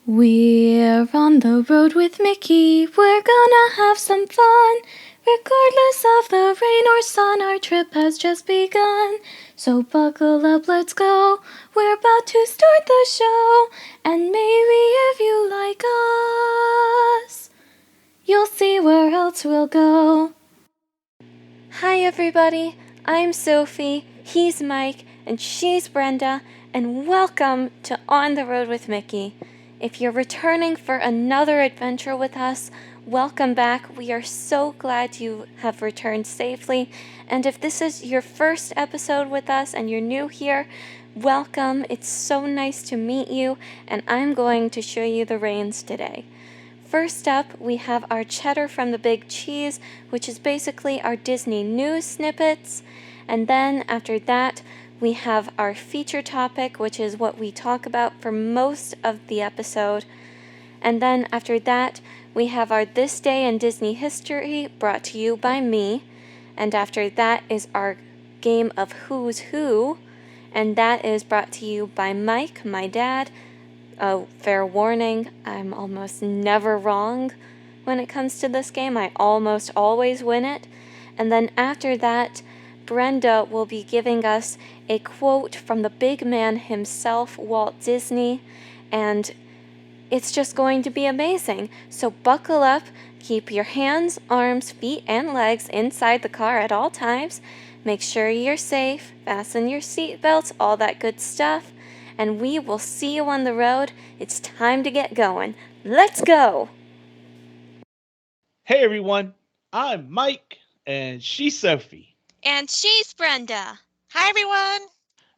We're on the road with Mickey, we're gonna have some fun. Regardless of the rain or sun, our trip has just begun. So buckle up, let's go, we're about to start the show. And maybe if you like us, you'll see where else we'll go. Hi everybody, I'm Sophie, he's Mike, and she's Brenda, and welcome to On the Road with Mickey. If you're returning for another adventure with us, welcome back. We are so glad you have returned safely, and if this is your first episode with us and you're new here, welcome. It's so nice to meet you, and I'm going to show you the reins today. First up, we have our Cheddar from the Big Cheese, which is basically our Disney news snippets. And then after that, we have our feature topic, which is what we talk about for most of the episode. And then after that, we have our This Day in Disney History, brought to you by me. And after that is our game of Who's Who, and that is brought to you by Mike, my dad. Oh, fair warning, I'm almost never wrong when it comes to this game. I almost always win it. And then after that, Brenda will be giving us a quote from the big man himself, Walt Disney, and it's just going to be amazing. So buckle up, keep your hands, arms, feet, and legs inside the car at all times. Make sure you're safe, fasten your seatbelts, all that good stuff. And we will see you on the road. It's time to get going. Let's go! Hey everyone, I'm Mike, and she's Sophie, And she's Brenda. Hi, everyone.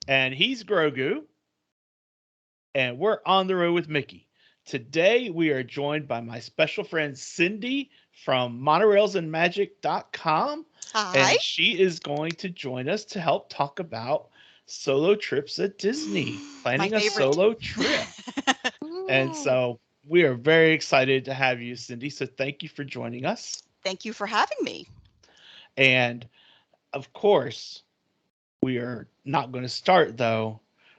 and he's Grogu, and we're on the road with Mickey. Today we are joined by my special friend Cindy from monorailsandmagic.com, Hi. and she is going to join us to help talk about solo trips at Disney, planning a favorite. solo trip. And so we are very excited to have you, Cindy. So thank you for joining us. Thank you for having me. And of course, we are not going to start though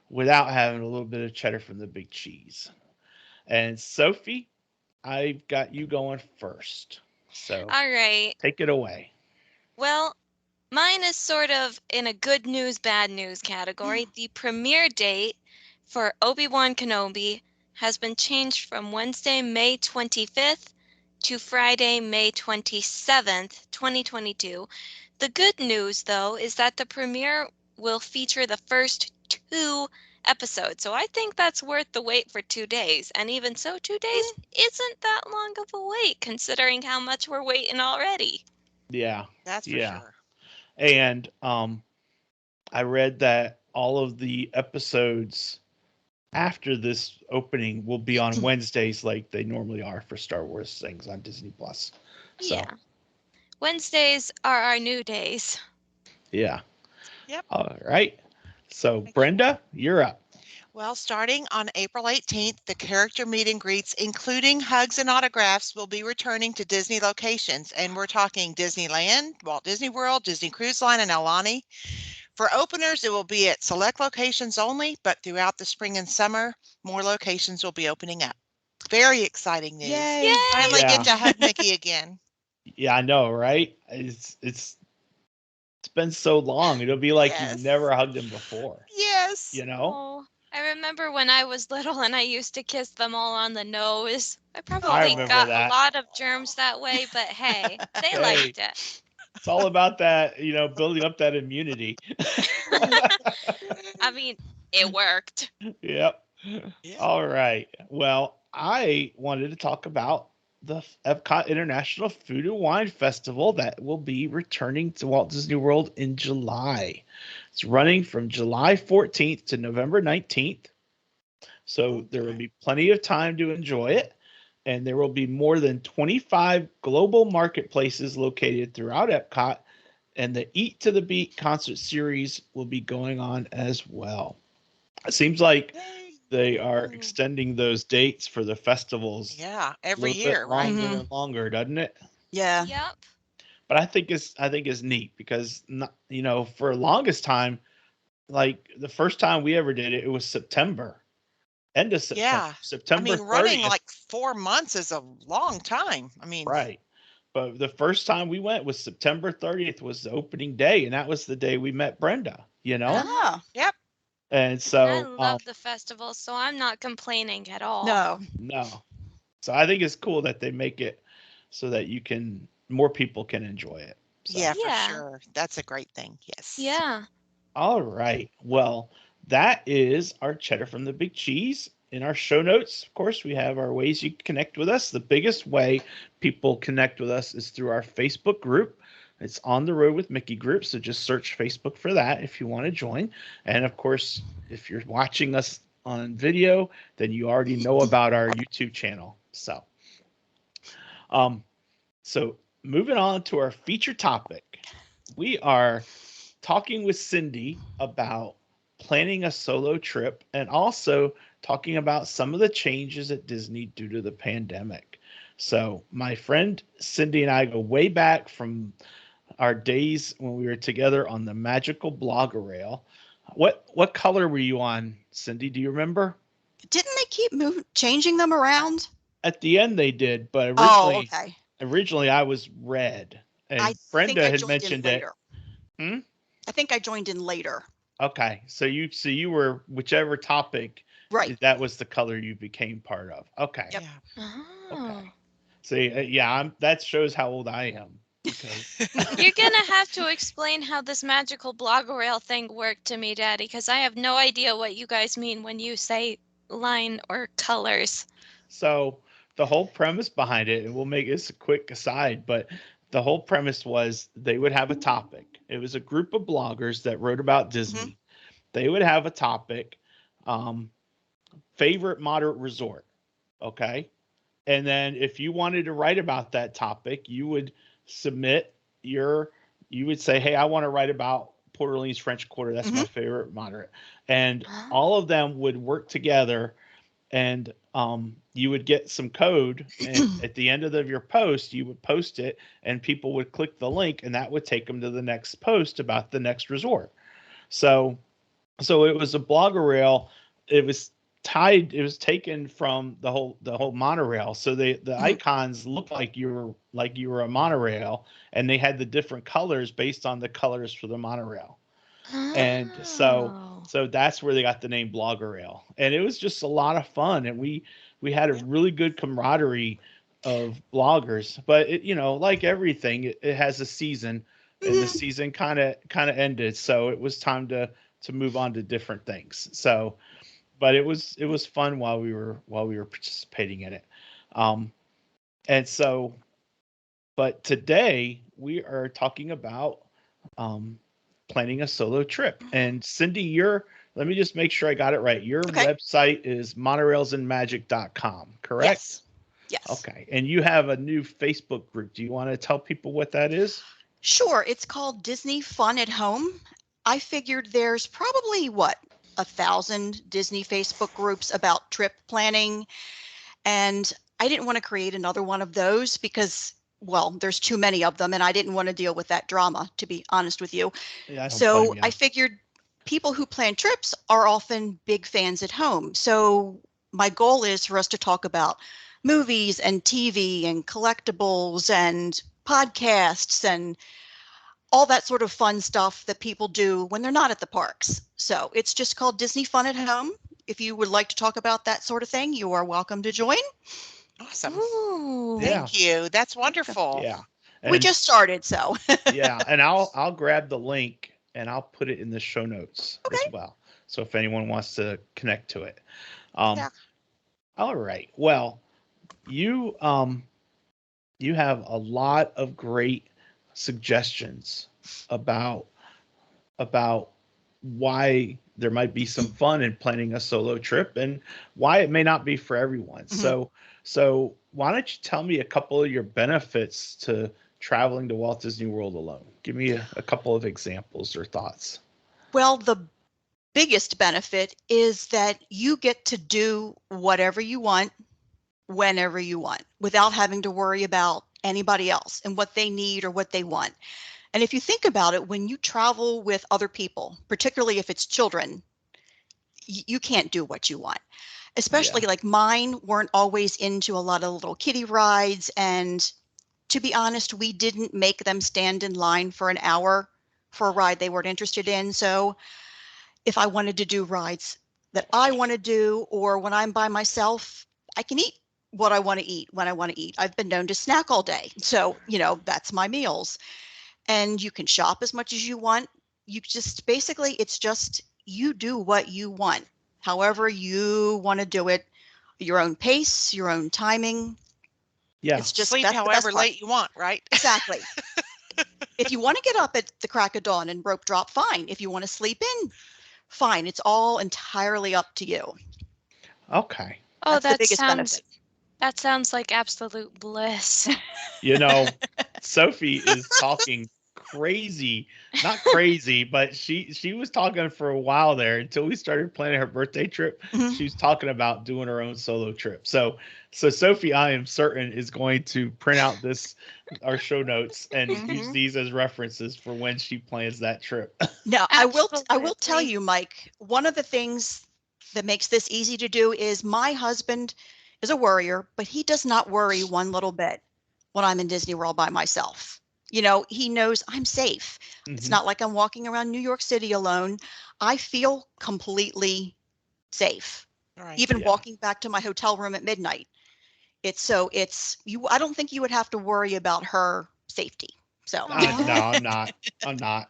without having a little bit of cheddar from the big cheese. And Sophie, I've got you going first. So All right. take it away. Well, mine is sort of in a good news, bad news category. The premiere date for ObiWan Kenobi has been changed from Wednesday, May 25th to Friday, May 27th, 2022. The good news, though, is that the premiere will feature the first 2 episodes. So I think that's worth the wait for 2 days. And even so, 2 days isn't that long of a wait considering how much we're waiting already. Yeah. That's for Yeah. sure. And I read that all of the episodes after this opening will be on Wednesdays like they normally are for Star Wars things on Disney Plus. So, Yeah. Wednesdays are our new days. yeah. Yep. All right. So, Thank you. Brenda, you're up. Well, starting on April 18th, the character meet and greets, including hugs and autographs, will be returning to Disney locations. And we're talking Disneyland, Walt Disney World, Disney Cruise Line, and Aulani. For openers, it will be at select locations only, but throughout the spring and summer, more locations will be opening up. Very exciting news. Yay! Finally Yeah. get to hug Mickey again. Yeah, I know, right? It's been so long. It'll be like Yes. you've never hugged him before. Yes. You know? Oh, I remember when I was little and I used to kiss them all on the nose. I I probably remember got that. a lot of germs that way, but hey, they Hey, liked it. it's all about that, building up that immunity. I mean, it worked. Yep. Yeah. All right. Well, I wanted to talk about the Epcot International Food and Wine Festival that will be returning to Walt Disney World in July. It's running from July 14th to November 19th. So there will be plenty of time to enjoy it. And there will be more than 25 global marketplaces located throughout Epcot. And the Eat to the Beat concert series will be going on as well. It seems like they are extending those dates for the festivals Yeah, a every little year, bit right? longer and longer, doesn't it? Yeah. Yep. But I think it's neat because for the longest time, like the first time we ever did it, it was September, end of September. Yeah. I September mean, running 30th. like 4 months is a long time. I mean, Right. But the first time we went was September 30th was the opening day, and that was the day we met Brenda, you know? Ah, yep. And And I so love the festival, so I'm not complaining at all. no. no. So I think it's cool that they make it so that more people can enjoy it. So Yeah, for Yeah. sure. That's a great thing. Yes. Yeah. all right. Well, that is our cheddar from the big cheese. In our show notes, of course, we have our ways you can connect with us. The biggest way people connect with us is through our Facebook group. It's On the Road with Mickey group. So just search Facebook for that if you want to join. And of course, if you're watching us on video, then you already know about our YouTube channel. Um, so moving on to our feature topic, we are talking with Cindy about planning a solo trip and also talking about some of the changes at Disney due to the pandemic. So, my friend Cindy and I go way back from our days when we were together on the magical blogger rail. What color were you on, Cindy? Do you remember? Didn't they keep changing them around? At the end they did, but Oh, okay. originally I was red, and I think Brenda I had joined in mentioned it. later. Hmm? I think I joined in later. Okay, so you were whichever topic, Right. that was the color you became part of. Okay, Yep. Yeah. Oh. okay. See, yeah, that shows how old I am because You're gonna have to explain how this magical blogger rail thing worked to me, Daddy, because I have no idea what you guys mean when you say line or colors. so the whole premise behind it, and we'll make this a quick aside, but the whole premise was they would have a topic. It was a group of bloggers that wrote about Disney. They would have a topic, um, favorite moderate resort, okay? And then if you wanted to write about that topic, you would submit you would say, hey, I want to write about Port Orleans French Quarter. That's my favorite moderate. And all of them would work together, and you would get some code. And at the end of your post, you would post it, and people would click the link, and that would take them to the next post about the next resort. So it was a blogger rail. It was taken from the whole monorail. So the icons looked like you were a monorail, and they had the different colors based on the colors for the monorail. And Oh. so that's where they got the name blogger rail. And it was just a lot of fun, and we had a really good camaraderie of bloggers. But it, like everything, it has a season, and the season kind of ended. So it was time to move on to different things. So, but it was fun while we were participating in it. And so, but today we are talking about planning a solo trip. And Cindy, let me just make sure I got it right. Your website is monorailsandmagic.com, correct? Yes. Okay. And you have a new Facebook group. Do you want to tell people what that is? Sure. It's called Disney Fun at Home. I figured there's probably 1,000 Disney Facebook groups about trip planning. And I didn't want to create another one of those because, there's too many of them and I didn't want to deal with that drama, to be honest with you. Yeah, so I figured people who plan trips are often big fans at home. So my goal is for us to talk about movies and TV and collectibles and podcasts and all that sort of fun stuff that people do when they're not at the parks. So it's just called Disney Fun at Home. If you would like to talk about that sort of thing, you are welcome to join. Awesome. Ooh. Thank you. That's wonderful. Yeah. We just started, so. Yeah, and I'll grab the link and I'll put it in the show notes as well. So if anyone wants to connect to it. Yeah. All right. Well, you have a lot of great suggestions about why there might be some fun in planning a solo trip and why it may not be for everyone. So why don't you tell me a couple of your benefits to traveling to Walt Disney World alone? Give me a couple of examples or thoughts. Well, the biggest benefit is that you get to do whatever you want, whenever you want, without having to worry about anybody else and what they need or what they want. And if you think about it, when you travel with other people, particularly if it's children, you can't do what you want. especially like mine weren't always into a lot of little kiddie rides. And to be honest, we didn't make them stand in line for an hour for a ride they weren't interested in. So if I wanted to do rides that I want to do, or when I'm by myself, I can eat what I want to eat when I want to eat. I've been known to snack all day. So, that's my meals. And you can shop as much as you want. You just basically, it's just you do what you want, however you want to do it, your own pace, your own timing. Yeah. It's just Sleep that's the best however part. late you want, right? Exactly. If you want to get up at the crack of dawn and rope drop, fine. If you want to sleep in, fine. It's all entirely up to you. Okay. Oh, That's the that biggest sounds benefit. that sounds like absolute bliss. Sophie is talking crazy. Not crazy, but she was talking for a while there until we started planning her birthday trip. Mhm. She was talking about doing her own solo trip. So Sophie, I am certain, is going to print out our show notes and use these as references for when she plans that trip. Now, I will tell Absolutely. you, Mike, one of the things that makes this easy to do is my husband is a worrier, but he does not worry one little bit when I'm in Disney World by myself. He knows I'm safe. It's Mhm. not like I'm walking around New York City alone. I feel completely safe. Right. Even Yeah. walking back to my hotel room at midnight. I don't think you would have to worry about her safety. So No, I'm not. I'm not.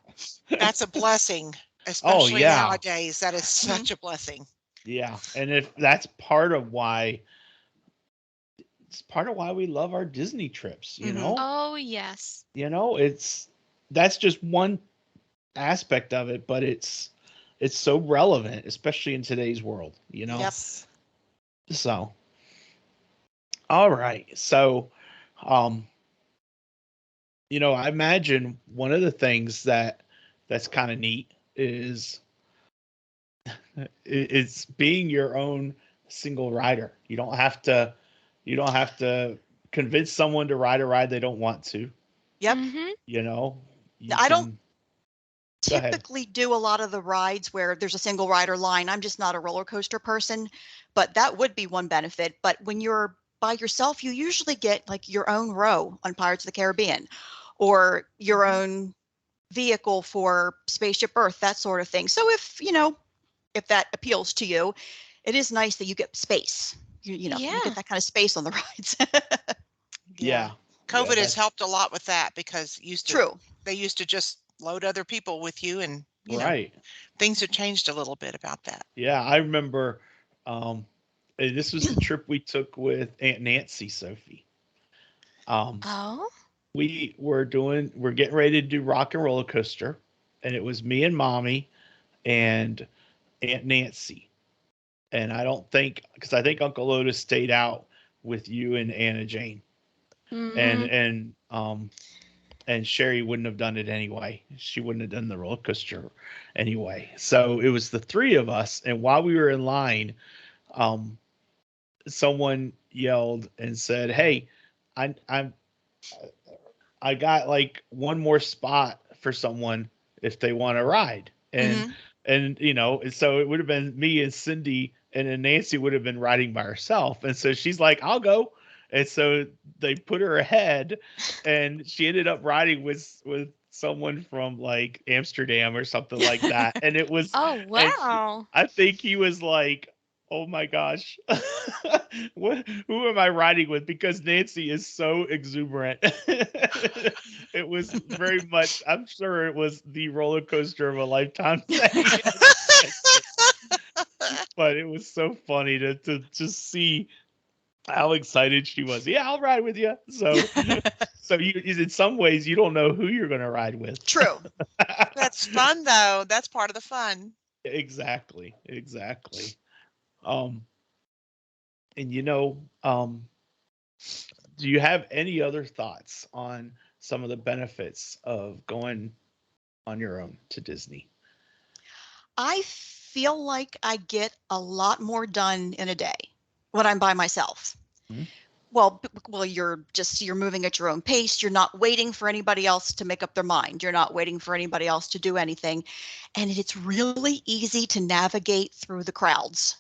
That's a blessing, Oh especially yeah. nowadays. That is such a blessing. Yeah. And if that's part of why it's part of why we love our Disney trips, Mhm. Oh, yes. that's just one aspect of it, but it's so relevant, especially in today's world. Yes. So, all right. So, um, I imagine one of the things that's kind of neat is it's being your own single rider. You don't have to convince someone to ride a ride they don't want to. Yep. Mm-hmm. You know, you I don't can go ahead. typically do a lot of the rides where there's a single rider line. I'm just not a roller coaster person, but that would be one benefit. But when you're by yourself, you usually get like your own row on Pirates of the Caribbean or your own vehicle for Spaceship Earth, that sort of thing. So if that appeals to you, it is nice that you get space. You Yeah. get that kind of space on the rides. Yeah. COVID has that's helped a lot with that because True. they used to just load other people with you, and right. things have changed a little bit about that. Yeah, I remember. This was the trip we took with Aunt Nancy, Sophie. Um, Oh. we're getting ready to do Rock and Roller Coaster, and it was me and Mommy and Aunt Nancy. And because I think Uncle Otis stayed out with you and Anna Jane, and Mm-hmm. and Sherry wouldn't have done it anyway. She wouldn't have done the roller coaster anyway. So it was the three of us, and while we were in line, um, someone yelled and said, "Hey, I'm I got like one more spot for someone if they want to ride." And Hmm. so it would have been me and Cindy, and then Nancy would have been riding by herself. And so she's like, "I'll go." And so they put her ahead, and she ended up riding with someone from like Amsterdam or something like that. And it was, Oh, and wow. I think he was like, "Oh my gosh, who am I riding with?" Because Nancy is so exuberant. It was very much, I'm sure it was the roller coaster of a lifetime thing. But it was so funny to just see how excited she was. Yeah, I'll ride with you. So you, in some ways, you don't know who you're going to ride with. True. That's fun, though. That's part of the fun. Exactly. Um, and do you have any other thoughts on some of the benefits of going on your own to Disney? I feel like I get a lot more done in a day when I'm by myself. Mhm. Well, you're moving at your own pace. You're not waiting for anybody else to make up their mind. You're not waiting for anybody else to do anything. And it's really easy to navigate through the crowds.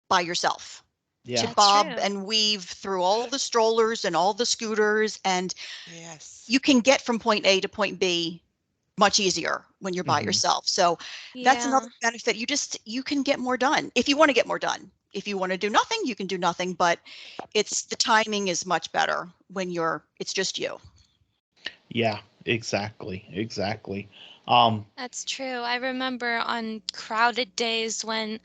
by yourself Yeah. to That's bob true. and weave through all the strollers and all the scooters, and Yes. you can get from point A to point B much easier when you're by Mhm. yourself. So that's Yeah. another benefit. You can get more done if you want to get more done. If you want to do nothing, you can do nothing, but the timing is much better when it's just you. Yeah, exactly. That's true. I remember on crowded days when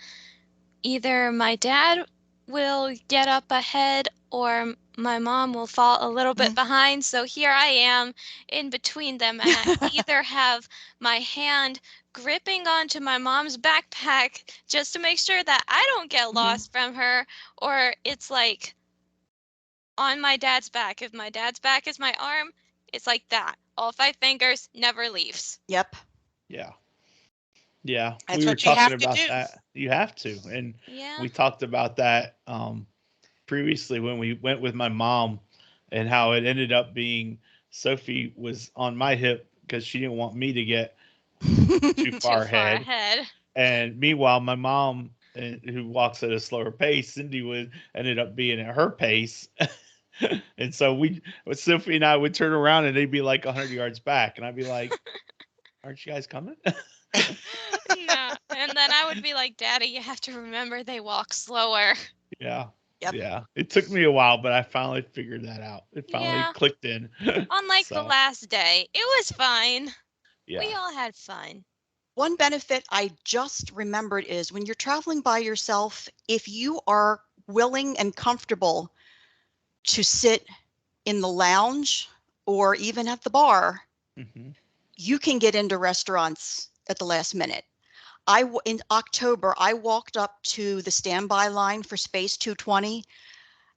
either my dad will get up ahead or my mom will fall a little bit Mhm. behind. So here I am in between them, and I either have my hand gripping onto my mom's backpack just to make sure that I don't get Mhm. lost from her, or it's like on my dad's back. If my dad's back is my arm, it's like that. All 5 fingers never leaves. Yep. Yeah. Yeah. We That's were what you talking have to about do. that. You have to. And Yeah. we talked about that previously when we went with my mom, and how it ended up being Sophie was on my hip because she didn't want me to get too Too far far ahead. ahead. And meanwhile, my mom, who walks at a slower pace, Cindy ended up being at her pace. And so Sophie and I would turn around and they'd be like 100 yards back. And I'd be like, aren't you guys coming? No. And then I would be like, Daddy, you have to remember they walk slower. Yeah. Yep. Yeah. It took me a while, but I finally figured that out. It finally Yeah. clicked in. Unlike the So, last day, it was fine. yeah. We all had fun. One benefit I just remembered is when you're traveling by yourself, if you are willing and comfortable to sit in the lounge or even at the bar, Hmm. you can get into restaurants at the last minute. In October, I walked up to the standby line for Space 220,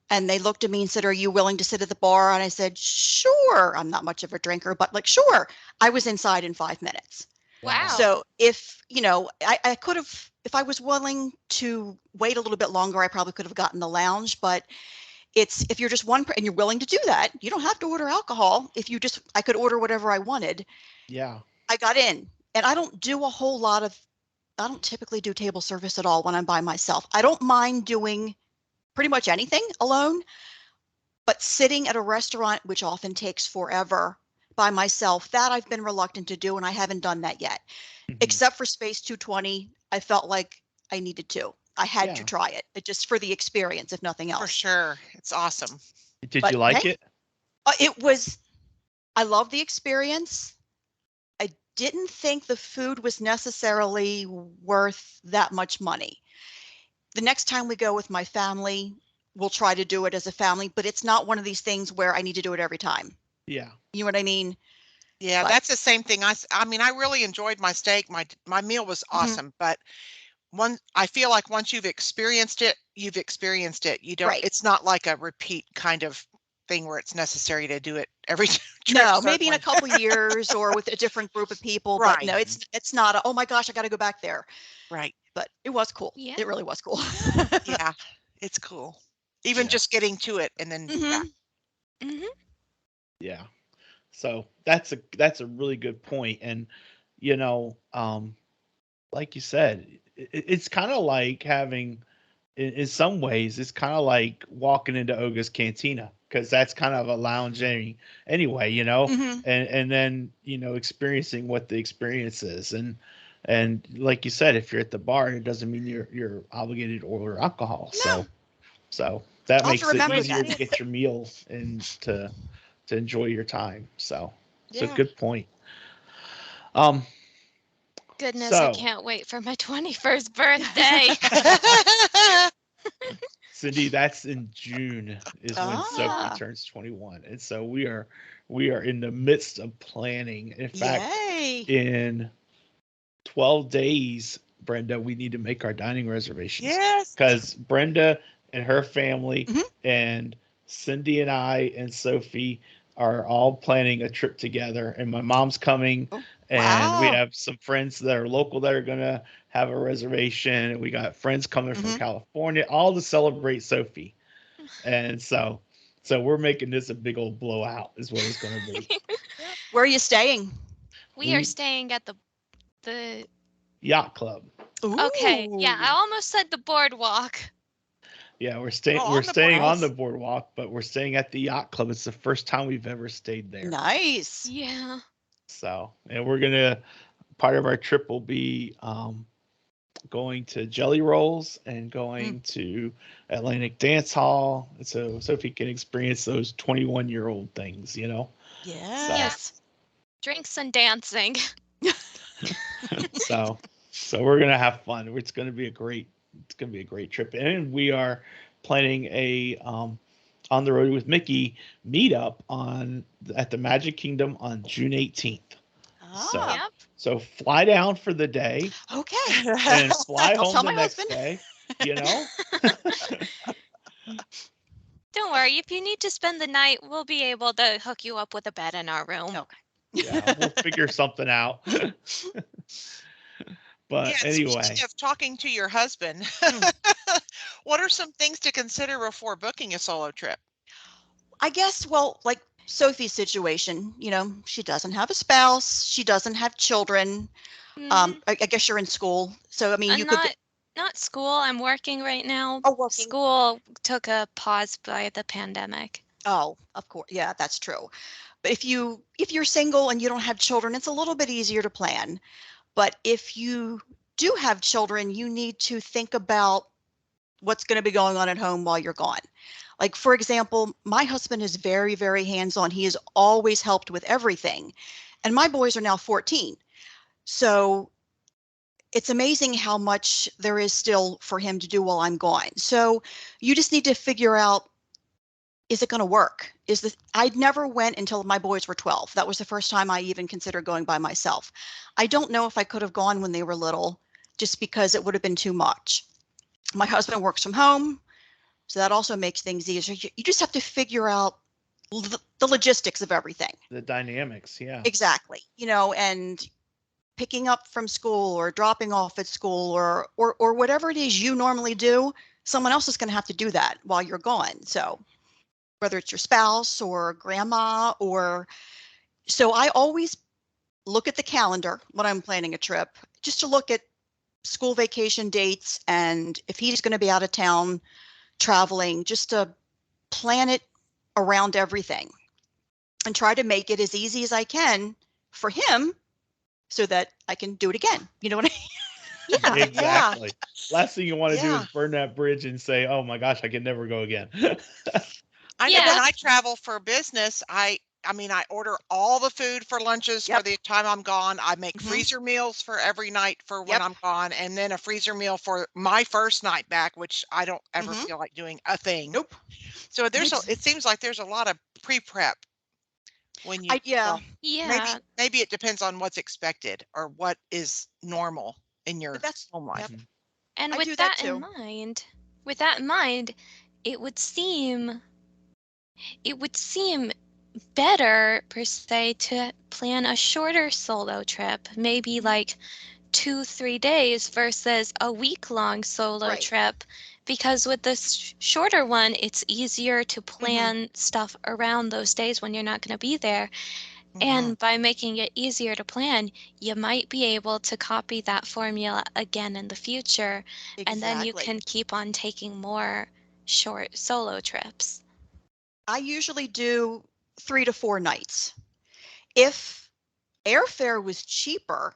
and they looked at me and said, "Are you willing to sit at the bar?" And I said, "Sure." I'm not much of a drinker, but like, sure. I was inside in 5 minutes. Wow. So if, I could have, if I was willing to wait a little bit longer, I probably could have gotten the lounge, but if you're just and you're willing to do that, you don't have to order alcohol. I could order whatever I wanted. Yeah. I got in, and I don't typically do table service at all when I'm by myself. I don't mind doing pretty much anything alone, but sitting at a restaurant, which often takes forever by myself, that I've been reluctant to do, and I haven't done that yet. Mhm. Except for Space 220, I felt like I needed to. I had to Yeah. try it, just for the experience, if nothing For else. sure. It's awesome. Did But you like hey, it? I love the experience. I didn't think the food was necessarily worth that much money. The next time we go with my family, we'll try to do it as a family, but it's not one of these things where I need to do it every time. Yeah. You know what I mean? Yeah, But that's the same thing. I mean, I really enjoyed my steak. My meal was Mhm. awesome, but I feel like once you've experienced it, you've experienced it. You don't, Right. it's not like a repeat kind of thing where it's necessary to do it every trip, No, maybe in a certainly. couple years or with a different group of people, but no, Right. it's not oh my gosh, I got to go back there. Right. But it was cool. Yeah. It really was cool. Yeah, it's cool. Even Yeah. just getting to it and then yeah. Mhm. Hmm. Yeah. So that's a really good point. And you know, like you said, it's kind of like having, in some ways, it's kind of like walking into Oga's Cantina, because that's kind of a lounge anyway, Mhm. and then experiencing what the experience is, and like you said, if you're at the bar, it doesn't mean you're obligated to order alcohol. No, So that I'll have to makes it remember easier that. to get your meal and to enjoy your time. So Yeah. good point. Um, Goodness, I so can't wait for my 21st birthday. Cindy, that's in June is when Sophie Ah, turns 21, and so we are in the midst of planning. In fact, yay. in 12 days, Brenda, we need to make our dining reservations, Yes. because Brenda and her family Mhm. and Cindy and I and Sophie are all planning a trip together, and my mom's coming, Oh, and we wow. have some friends that are local that are gonna have a reservation, and we got friends coming from Mhm. California, all to celebrate Sophie. And so we're making this a big old blowout is what it's gonna be. Yep. Where are you staying? We are We staying at the Yacht Club. okay, yeah, I Ooh. almost said the boardwalk. Yeah, we're staying. Oh, We're on the staying on the boardwalk. boardwalk, but we're staying at the yacht club. It's the first time we've ever stayed there. Nice. Yeah. So, and we're gonna. Part of our trip will be going to Jelly Rolls and going to Atlantic Dance Hall, so Sophie can experience those 21-year-old things. Yes. Drinks and dancing. So, so we're gonna have fun. It's gonna be a great. It's gonna be a great trip, and we are planning a on the road with Mickey meetup at the Magic Kingdom on June 18th. So, Ah, Yep. so fly down for the day okay. and fly I'll home tell the my next husband. day. You know, Don't worry, if you need to spend the night, we'll be able to hook you up with a bed in our room. Okay. yeah, we'll figure something out. But Yeah, and anyway, speaking of talking to your husband, what are some things to consider before booking a solo trip? I guess, well, like Sophie's situation, she doesn't have a spouse, she doesn't have children. Mhm. I guess you're in school. So, I mean, I'm you could, not school. I'm working right now. working. School took a pause by the pandemic. Oh, of course. Yeah, that's true. But if you're single and you don't have children, it's a little bit easier to plan. But if you do have children, you need to think about what's going to be going on at home while you're gone. Like, for example, my husband is very, very hands-on. He has always helped with everything. And my boys are now 14. So it's amazing how much there is still for him to do while I'm gone. So you just need to figure out, is it going to work? I never went until my boys were 12. That was the first time I even considered going by myself. I don't know if I could have gone when they were little, just because it would have been too much. My husband works from home, so that also makes things easier. You just have to figure out the logistics of everything. the dynamics, yeah. Exactly. And picking up from school or dropping off at school or whatever it is you normally do, someone else is going to have to do that while you're gone. So whether it's your spouse or grandma so I always look at the calendar when I'm planning a trip, just to look at school vacation dates, and if he's going to be out of town traveling, just to plan it around everything and try to make it as easy as I can for him so that I can do it again. You know what I mean? Yeah, Exactly. Last thing you want to do Yeah. is burn that bridge and say, "Oh my gosh, I can never go again." I know when Yeah. I travel for business, I mean, I order all the food for lunches for Yep. the time I'm gone. I make Mhm. freezer meals for every night for when Yep. I'm gone, and then a freezer meal for my first night back, which I don't ever Mhm. feel like doing a thing. Nope. So Ex- it seems like there's a lot of pre-prep when you, yeah. well, Yeah. maybe it depends on what's expected or what is normal in your That's home life. yep. And I with do that that in too. mind, with that in mind, it would seem it would seem better per se to plan a shorter solo trip, maybe like 2-3 days versus a week-long solo Right. trip, because with this shorter one, it's easier to plan stuff around those days when you're not going to be there. Mhm. And by making it easier to plan, you might be able to copy that formula again in the future, and then you Exactly. can keep on taking more short solo trips. I usually do 3 to 4 nights. If airfare was cheaper,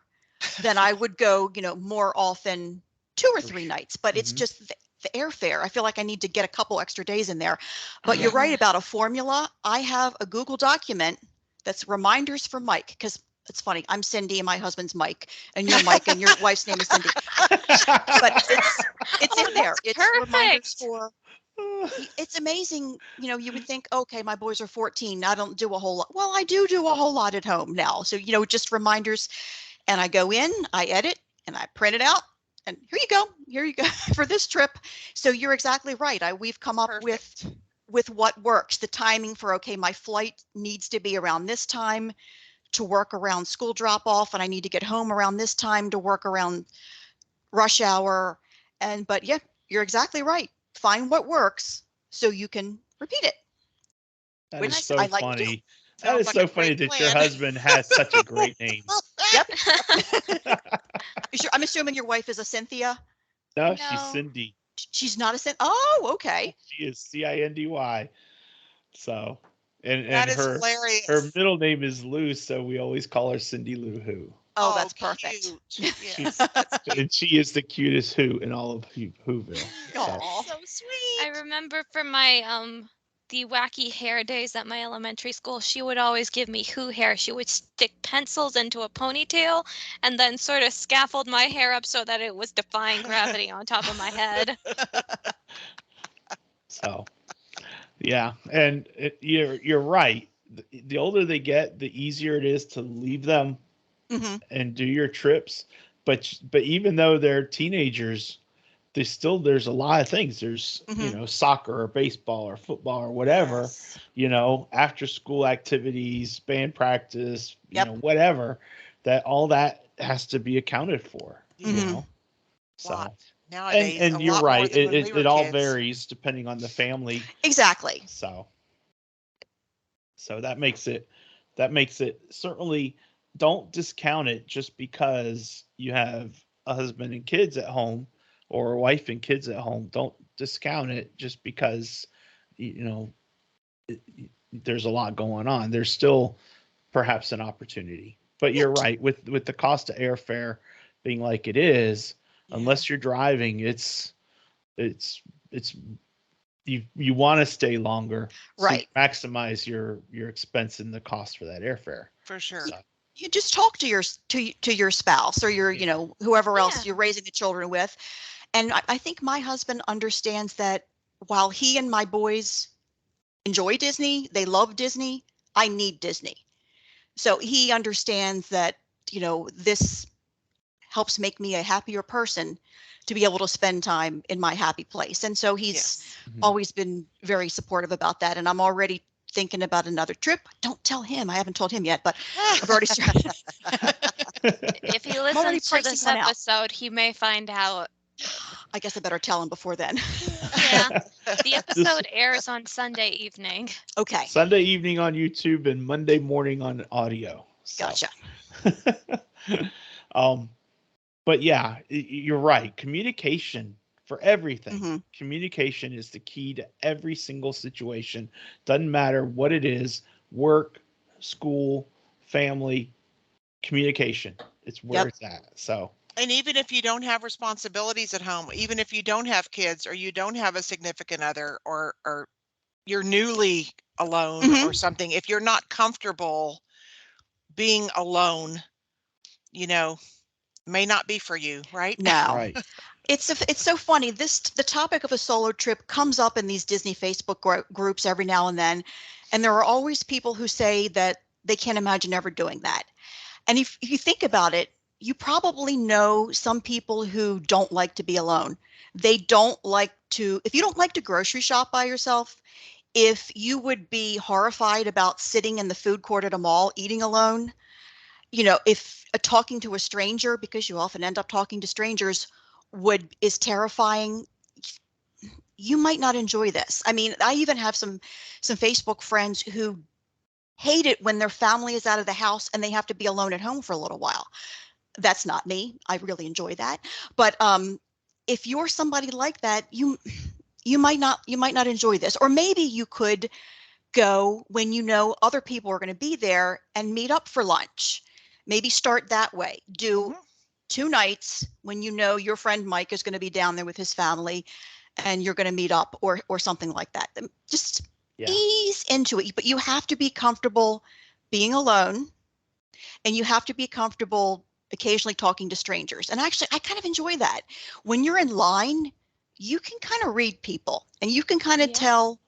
then I would go, more often 2 or 3 nights, but it's Mhm. just the airfare. I feel like I need to get a couple extra days in there. But you're Yeah. right about a formula. I have a Google document that's reminders for Mike, because it's funny. I'm Cindy and my husband's Mike, and you're Mike and your wife's name is Cindy. But it's Oh, in there. that's It's reminders perfect. for it's amazing. You would think, okay, my boys are 14. I don't do a whole lot. Well, I do a whole lot at home now. So, just reminders. And I go in, I edit, and I print it out. And here you go for this trip. So you're exactly right. We've come up Perfect. with what works. The timing for, okay, my flight needs to be around this time to work around school drop off, and I need to get home around this time to work around rush hour. But yeah, you're exactly right. Find what works so you can repeat it, That is which so I like to do. funny. That Sounds is like a so funny great that your plan. husband has such a great name. Yep. I'm assuming your wife is a Cynthia. No, she's No. Cindy. She's not a Cindy. Oh, okay. She is Cindy. So, and That is her hilarious. middle name is Lou, so we always call her Cindy Lou Who. Oh, that's perfect. Cute. Yes, that's cute. And she is the cutest Who in all of Whoville. So, Aw. So sweet. I remember from my the wacky hair days at my elementary school, she would always give me Who hair. She would stick pencils into a ponytail and then sort of scaffold my hair up so that it was defying gravity on top of my head. so yeah, and you're right. The older they get, the easier it is to leave them hmm and do your trips. But even though they're teenagers, there's a lot of things. There's hmm soccer or baseball or football or whatever. Yes. After school activities, band practice, Yep. whatever. All that has to be accounted for. Mhm. So Lot. Nowadays, and a you're lot more right. than when we were It all kids. varies depending on the family. Exactly. So that makes it certainly, don't discount it just because you have a husband and kids at home or a wife and kids at home. Don't discount it just because you know it, there's a lot going on. There's still perhaps an opportunity. But you're right, with the cost of airfare being like it is, Yeah. unless you're driving, it's you want to stay longer, so you Right. maximize your expense and the cost for that airfare. For sure. So, You just talk to your spouse or your, Yeah. whoever else Yeah. you're raising the children with. And I think my husband understands that while he and my boys enjoy Disney, they love Disney, I need Disney. So he understands that, this helps make me a happier person to be able to spend time in my happy place. And so he's Yes. always been very supportive about that. And I'm already thinking about another trip. Don't tell him. I haven't told him yet, but I've already started. If he I'm already listens to pricing this one out. episode, he may find out. I guess I better tell him before then. Yeah. The episode airs on Sunday evening. Okay. Sunday evening on YouTube and Monday morning on audio. So. Gotcha. But yeah, you're right. Communication for everything. hmm Communication is the key to every single situation. Doesn't matter what it is, work, school, family, communication. It's where Yep. it's at. So, And even if you don't have responsibilities at home, even if you don't have kids or you don't have a significant other or you're newly alone Mhm. or something, if you're not comfortable being alone, may not be for you, right? No. right. It's so funny. The topic of a solo trip comes up in these Disney Facebook groups every now and then, and there are always people who say that they can't imagine ever doing that. And if you think about it, you probably know some people who don't like to be alone. They don't like to, if you don't like to grocery shop by yourself, if you would be horrified about sitting in the food court at a mall eating alone, if talking to a stranger, because you often end up talking to strangers, is terrifying, you might not enjoy this. I mean, I even have some Facebook friends who hate it when their family is out of the house and they have to be alone at home for a little while. That's not me. I really enjoy that. But if you're somebody like that, you might not enjoy this. Or maybe you could go when other people are going to be there and meet up for lunch. Maybe start that way. Do 2 nights when your friend Mike is going to be down there with his family and you're going to meet up or something like that. Just ease into it. But you have to be comfortable being alone, and you have to be comfortable occasionally talking to strangers. And actually, I kind of enjoy that. When you're in line, you can kind of read people and you can kind of Yeah. tell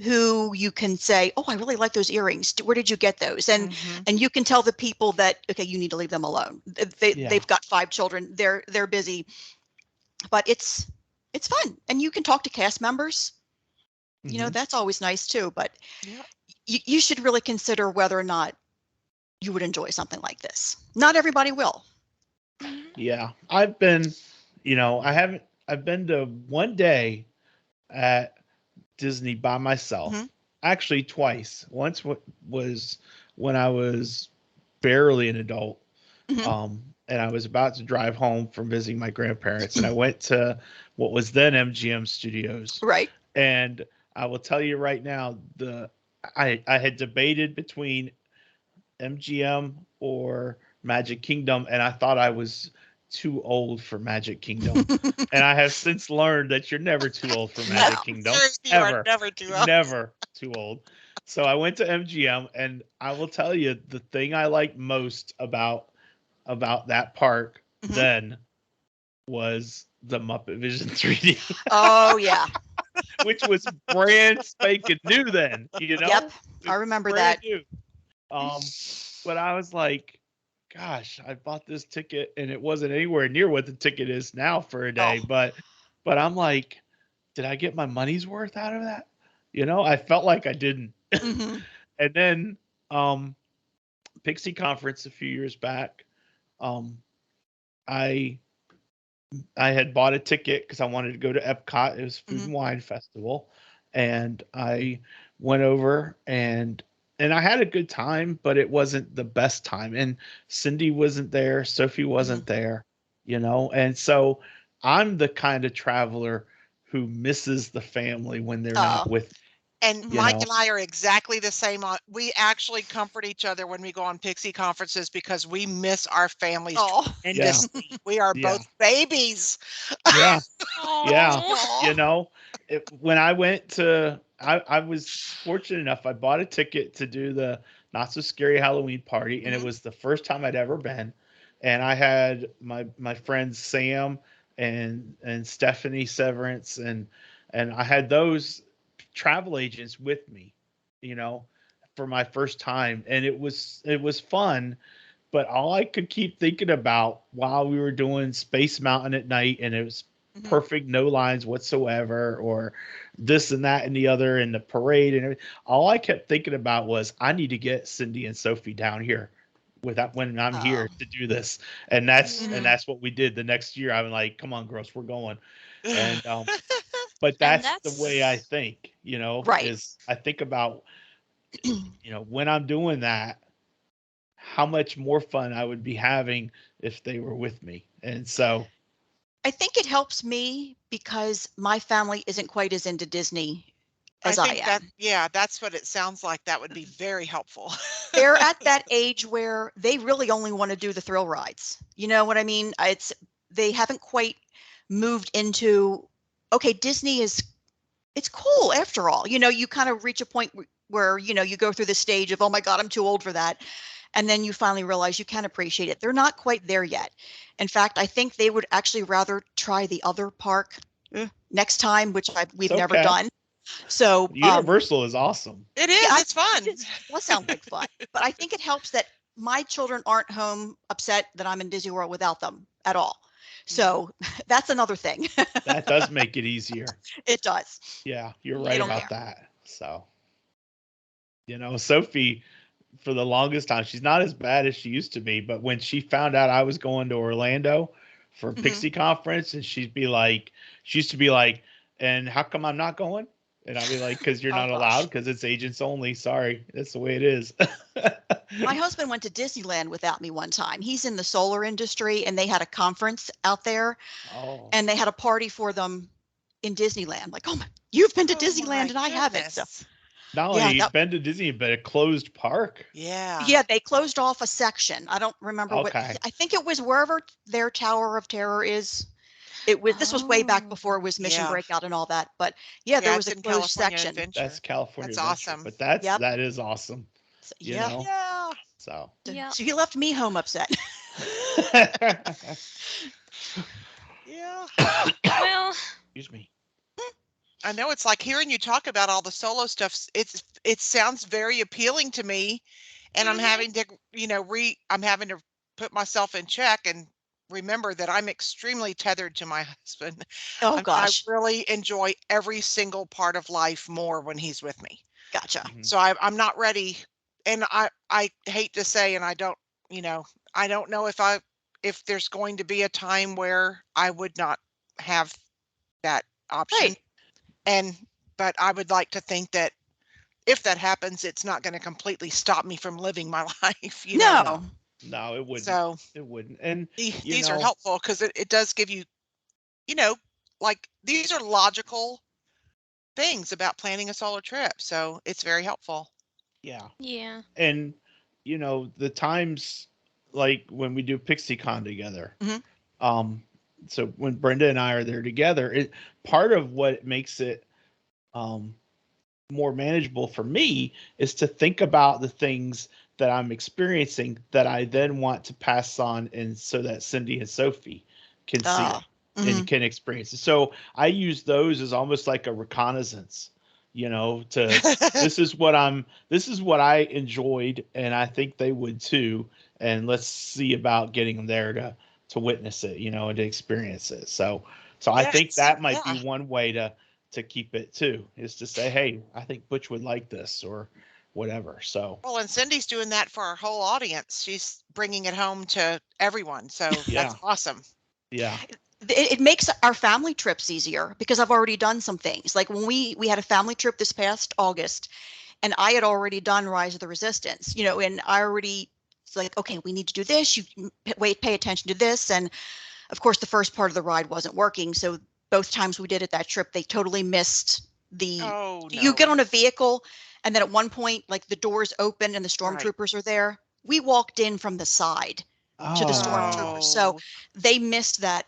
who you can say, oh, I really like those earrings. Where did you get those? And you can tell the people that, okay, you need to leave them alone. They've got 5 children. They're busy, but it's fun. And you can talk to cast members. That's always nice too. But Yeah. you should really consider whether or not you would enjoy something like this. Not everybody will. Yeah. I've been to one day at Disney by myself. Mhm. Actually, twice. Once was when I was barely an adult, Mhm. and I was about to drive home from visiting my grandparents, and I went to what was then MGM Studios. Right. And I will tell you right now, I had debated between MGM or Magic Kingdom, and I thought I was too old for Magic Kingdom. And I have since learned that you're never too old for Magic Kingdom. You are Ever. never too old. Never too old. So I went to MGM, and I will tell you the thing I liked most about that park then was the Muppet Vision 3D. Oh, yeah. Which was brand spanking new then, you know? Yep. I remember brand that. New. But I was like, gosh, I bought this ticket and it wasn't anywhere near what the ticket is now for a day. Oh. But I'm like, did I get my money's worth out of that? You know, I felt like I didn't. And then Pixie Conference a few years back, I had bought a ticket because I wanted to go to Epcot. It was Food and Wine Festival, and I went over and I had a good time, but it wasn't the best time. And Cindy wasn't there, Sophie wasn't there, you know. And so I'm the kind of traveler who misses the family when they're not with. And Mike and I are exactly the same. We actually comfort each other when we go on Pixie conferences because we miss our families tremendously. We are both babies. Yeah. Yeah. You know, when I went to, I was fortunate enough, I bought a ticket to do the Not So Scary Halloween party, and it was the first time I'd ever been. And I had my friends Sam and Stephanie Severance, and I had those travel agents with me, you know, for my first time, and it was fun. But all I could keep thinking about while we were doing Space Mountain at night, and it was perfect, no lines whatsoever, or this and that and the other, and the parade and everything, all I kept thinking about was I need to get Cindy and Sophie down here when I'm here to do this. And that's what we did the next year. I'm like, come on, girls, we're going. And but that's the way I think, you know, is I think about, you know, when I'm doing that, how much more fun I would be having if they were with me. And so I think it helps me because my family isn't quite as into Disney as I am. That's what it sounds like. That would be very helpful. They're at that age where they really only want to do the thrill rides. You know what I mean? They haven't quite moved into, okay, Disney it's cool after all. You know, you kind of reach a point where, you know, you go through the stage of, oh my God, I'm too old for that. And then you finally realize you can appreciate it. They're not quite there yet. In fact, I think they would actually rather try the other park next time, which we've never done. So Universal is awesome. It is. It's fun. It does sound like fun. But I think it helps that my children aren't home upset that I'm in Disney World without them at all. So that's another thing. That does make it easier. It does. Yeah, you're right about that. So, you know, Sophie, for the longest time, she's not as bad as she used to be, but when she found out I was going to Orlando for Pixie Conference, and she used to be like, and how come I'm not going? And I'd be like, because you're not allowed, because it's agents only. Sorry, that's the way it is. My husband went to Disneyland without me one time. He's in the solar industry, and they had a conference out there, and they had a party for them in Disneyland. Like, you've been to Disneyland and I haven't. So, not only you've been to Disney, but a closed park. Yeah, they closed off a section. I don't remember what. I think it was wherever their Tower of Terror is. This was way back before it was Mission Breakout and all that. But there was a closed section. Adventure. That's California. That's Adventure. awesome. But that is awesome. So, you know? So he left me home upset. Well, excuse me. I know it's like hearing you talk about all the solo stuff. It sounds very appealing to me, and I'm having to, you know, I'm having to put myself in check and remember that I'm extremely tethered to my husband. Oh gosh. I really enjoy every single part of life more when he's with me. Gotcha. So I'm not ready, and I hate to say, and I don't know if there's going to be a time where I would not have that option. But I would like to think that if that happens, it's not going to completely stop me from living my life. No. No, it wouldn't. So It wouldn't. And you these are know, helpful because it does give you, you know, like these are logical things about planning a solo trip. So it's very helpful. yeah. Yeah. And the times like when we do PixieCon together. Mhm. Um, so when Brenda and I are there together, it part of what makes it um more manageable for me is to think about the things that I'm experiencing that I then want to pass on, and so that Cindy and Sophie can see it and Mhm. can experience it. So I use those as almost like a reconnaissance, to this is what I enjoyed and I think they would too. And let's see about getting them there to witness it, and to experience it. So I think Yes. that might be Yeah. one way to keep it too, is to say, hey, I think Butch would like this or whatever. So Well, and Cindy's doing that for our whole audience. She's bringing it home to everyone. So that's yeah, awesome. yeah, It makes our family trips easier because I've already done some things. Like when we had a family trip this past August, and I had already done Rise of the Resistance, and I already, it's like, okay, we need to do this. Pay attention to this. And of course, the first part of the ride wasn't working. So both times we did it that trip, they totally missed Oh you no. get on a vehicle, and then at one point, like the doors open and the Right. stormtroopers are there. We walked in from the side to the stormtroopers. So Oh, they missed that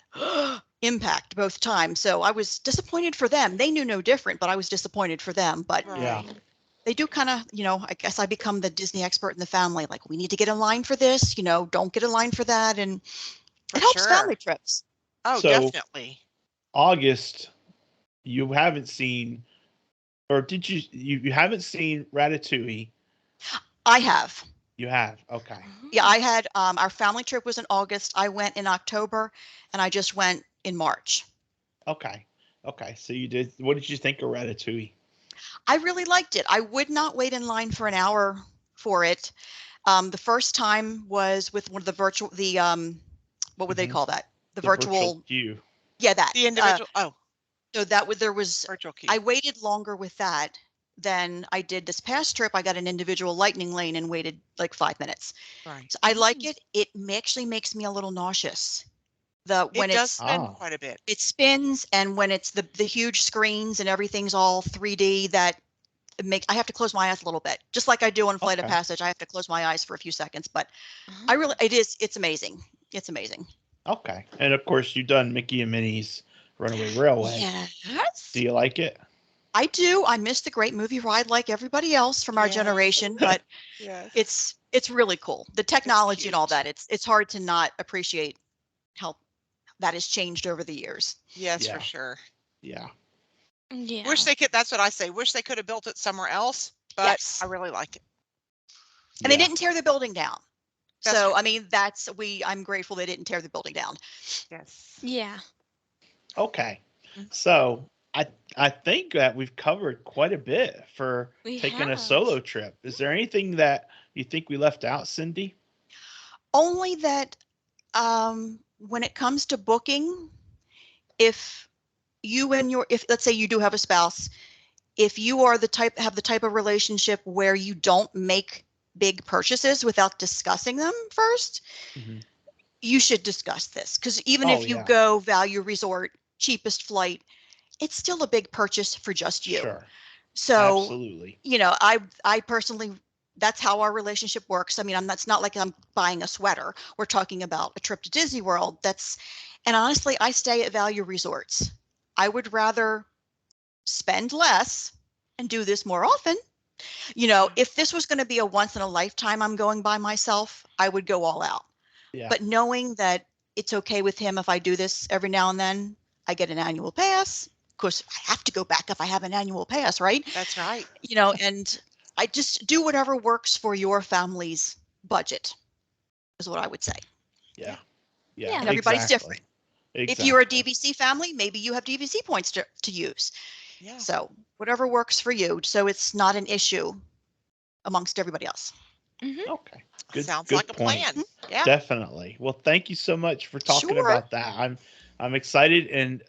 impact both times. So I was disappointed for them. They knew no different, but I was disappointed for them. But yeah, right. they do kind of, I guess I become the Disney expert in the family. Like, we need to get in line for this, don't get in line for that. And For it helps sure. family trips. Oh, so definitely. August, you haven't seen, or did you haven't seen Ratatouille? I have. You have. Okay. Yeah, I had our family trip was in August. I went in October, and I just went in March. Okay. Okay. So you did. What did you think of Ratatouille? I really liked it. I would not wait in line for an hour for it. The first time was with one of the virtual, what would they Mhm. call that? The The virtual virtual, queue. yeah, that. The individual. Oh, So that was, there was, virtual queue. I waited longer with that than I did this past trip. I got an individual lightning lane and waited like 5 minutes. Right. So I like it. It actually makes me a little nauseous. It When does it's spend Ah. quite a bit. it spins, and when it's the huge screens and everything's all 3D, that I have to close my eyes a little bit, just like I do on Flight of Okay. Passage. I have to close my eyes for a few seconds, but Oh. it's amazing. It's amazing. Okay. And of course, you've done Mickey and Minnie's Runaway Railway. Yes, Do you like it? I do. I missed the Great Movie Ride like everybody else from our Yeah. generation, but Yes. it's really cool. The technology and all cute. that. It's hard to not appreciate how that has changed over the years. Yes, Yeah. for sure. Yeah. Yeah. Wish they could. That's what I say. Wish they could have built it somewhere else, but Yes. I really like it. And they Yeah. didn't tear the building down. That's So, right. I mean, I'm grateful they didn't tear the building down. Yes. Yeah. Okay. Mhm. So I think that we've covered quite a bit for We taking a have. solo trip. Is there anything that you think we left out, Cindy? Only that when it comes to booking, if if let's say you do have a spouse, if you are have the type of relationship where you don't make big purchases without discussing them first, Mm-hmm. you should discuss this, because even Oh if you yeah. go value resort, cheapest flight, it's still a big purchase for just you. Sure. So, Absolutely. I personally, that's how our relationship works. I mean, that's not like I'm buying a sweater. We're talking about a trip to Disney World. And honestly, I stay at value resorts. I would rather spend less and do this more often. If this was going to be a once in a lifetime, I'm going by myself, I would go all out. Yeah. But knowing that it's okay with him if I do this every now and then, I get an annual pass. Of course, I have to go back if I have an annual pass, right? That's right. And I just do whatever works for your family's budget, is what I would say. Yeah. Yeah. Yeah. And everybody's Exactly. different. Exactly. If you're a DVC family, maybe you have DVC points to use. Yeah. So whatever works for you, so it's not an issue amongst everybody else. Okay. Good. Sounds Good like a point. plan. Yeah. Definitely. Well, thank you so much for talking Sure. about that. I'm excited, and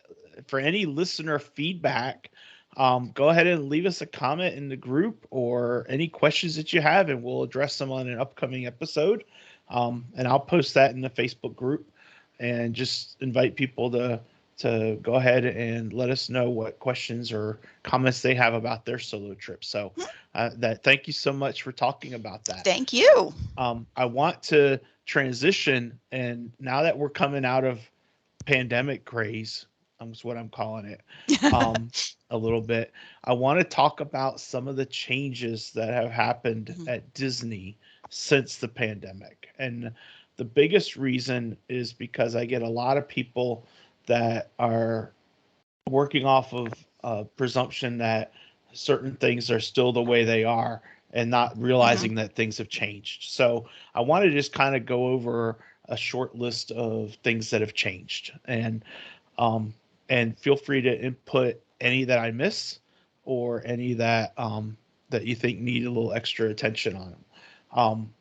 for any listener feedback, go ahead and leave us a comment in the group or any questions that you have, and we'll address them on an upcoming episode. And I'll post that in the Facebook group and just invite people to go ahead and let us know what questions or comments they have about their solo trip. So thank you so much for talking about that. Thank you. I want to transition, and now that we're coming out of pandemic craze, is what I'm calling it, a little bit. I want to talk about some of the changes that have happened at Disney since the pandemic. And the biggest reason is because I get a lot of people that are working off of presumption that certain things are still the way they are and not realizing that things have changed. So I want to just kind of go over a short list of things that have changed, and feel free to input any that I miss or any that that you think need a little extra attention on them.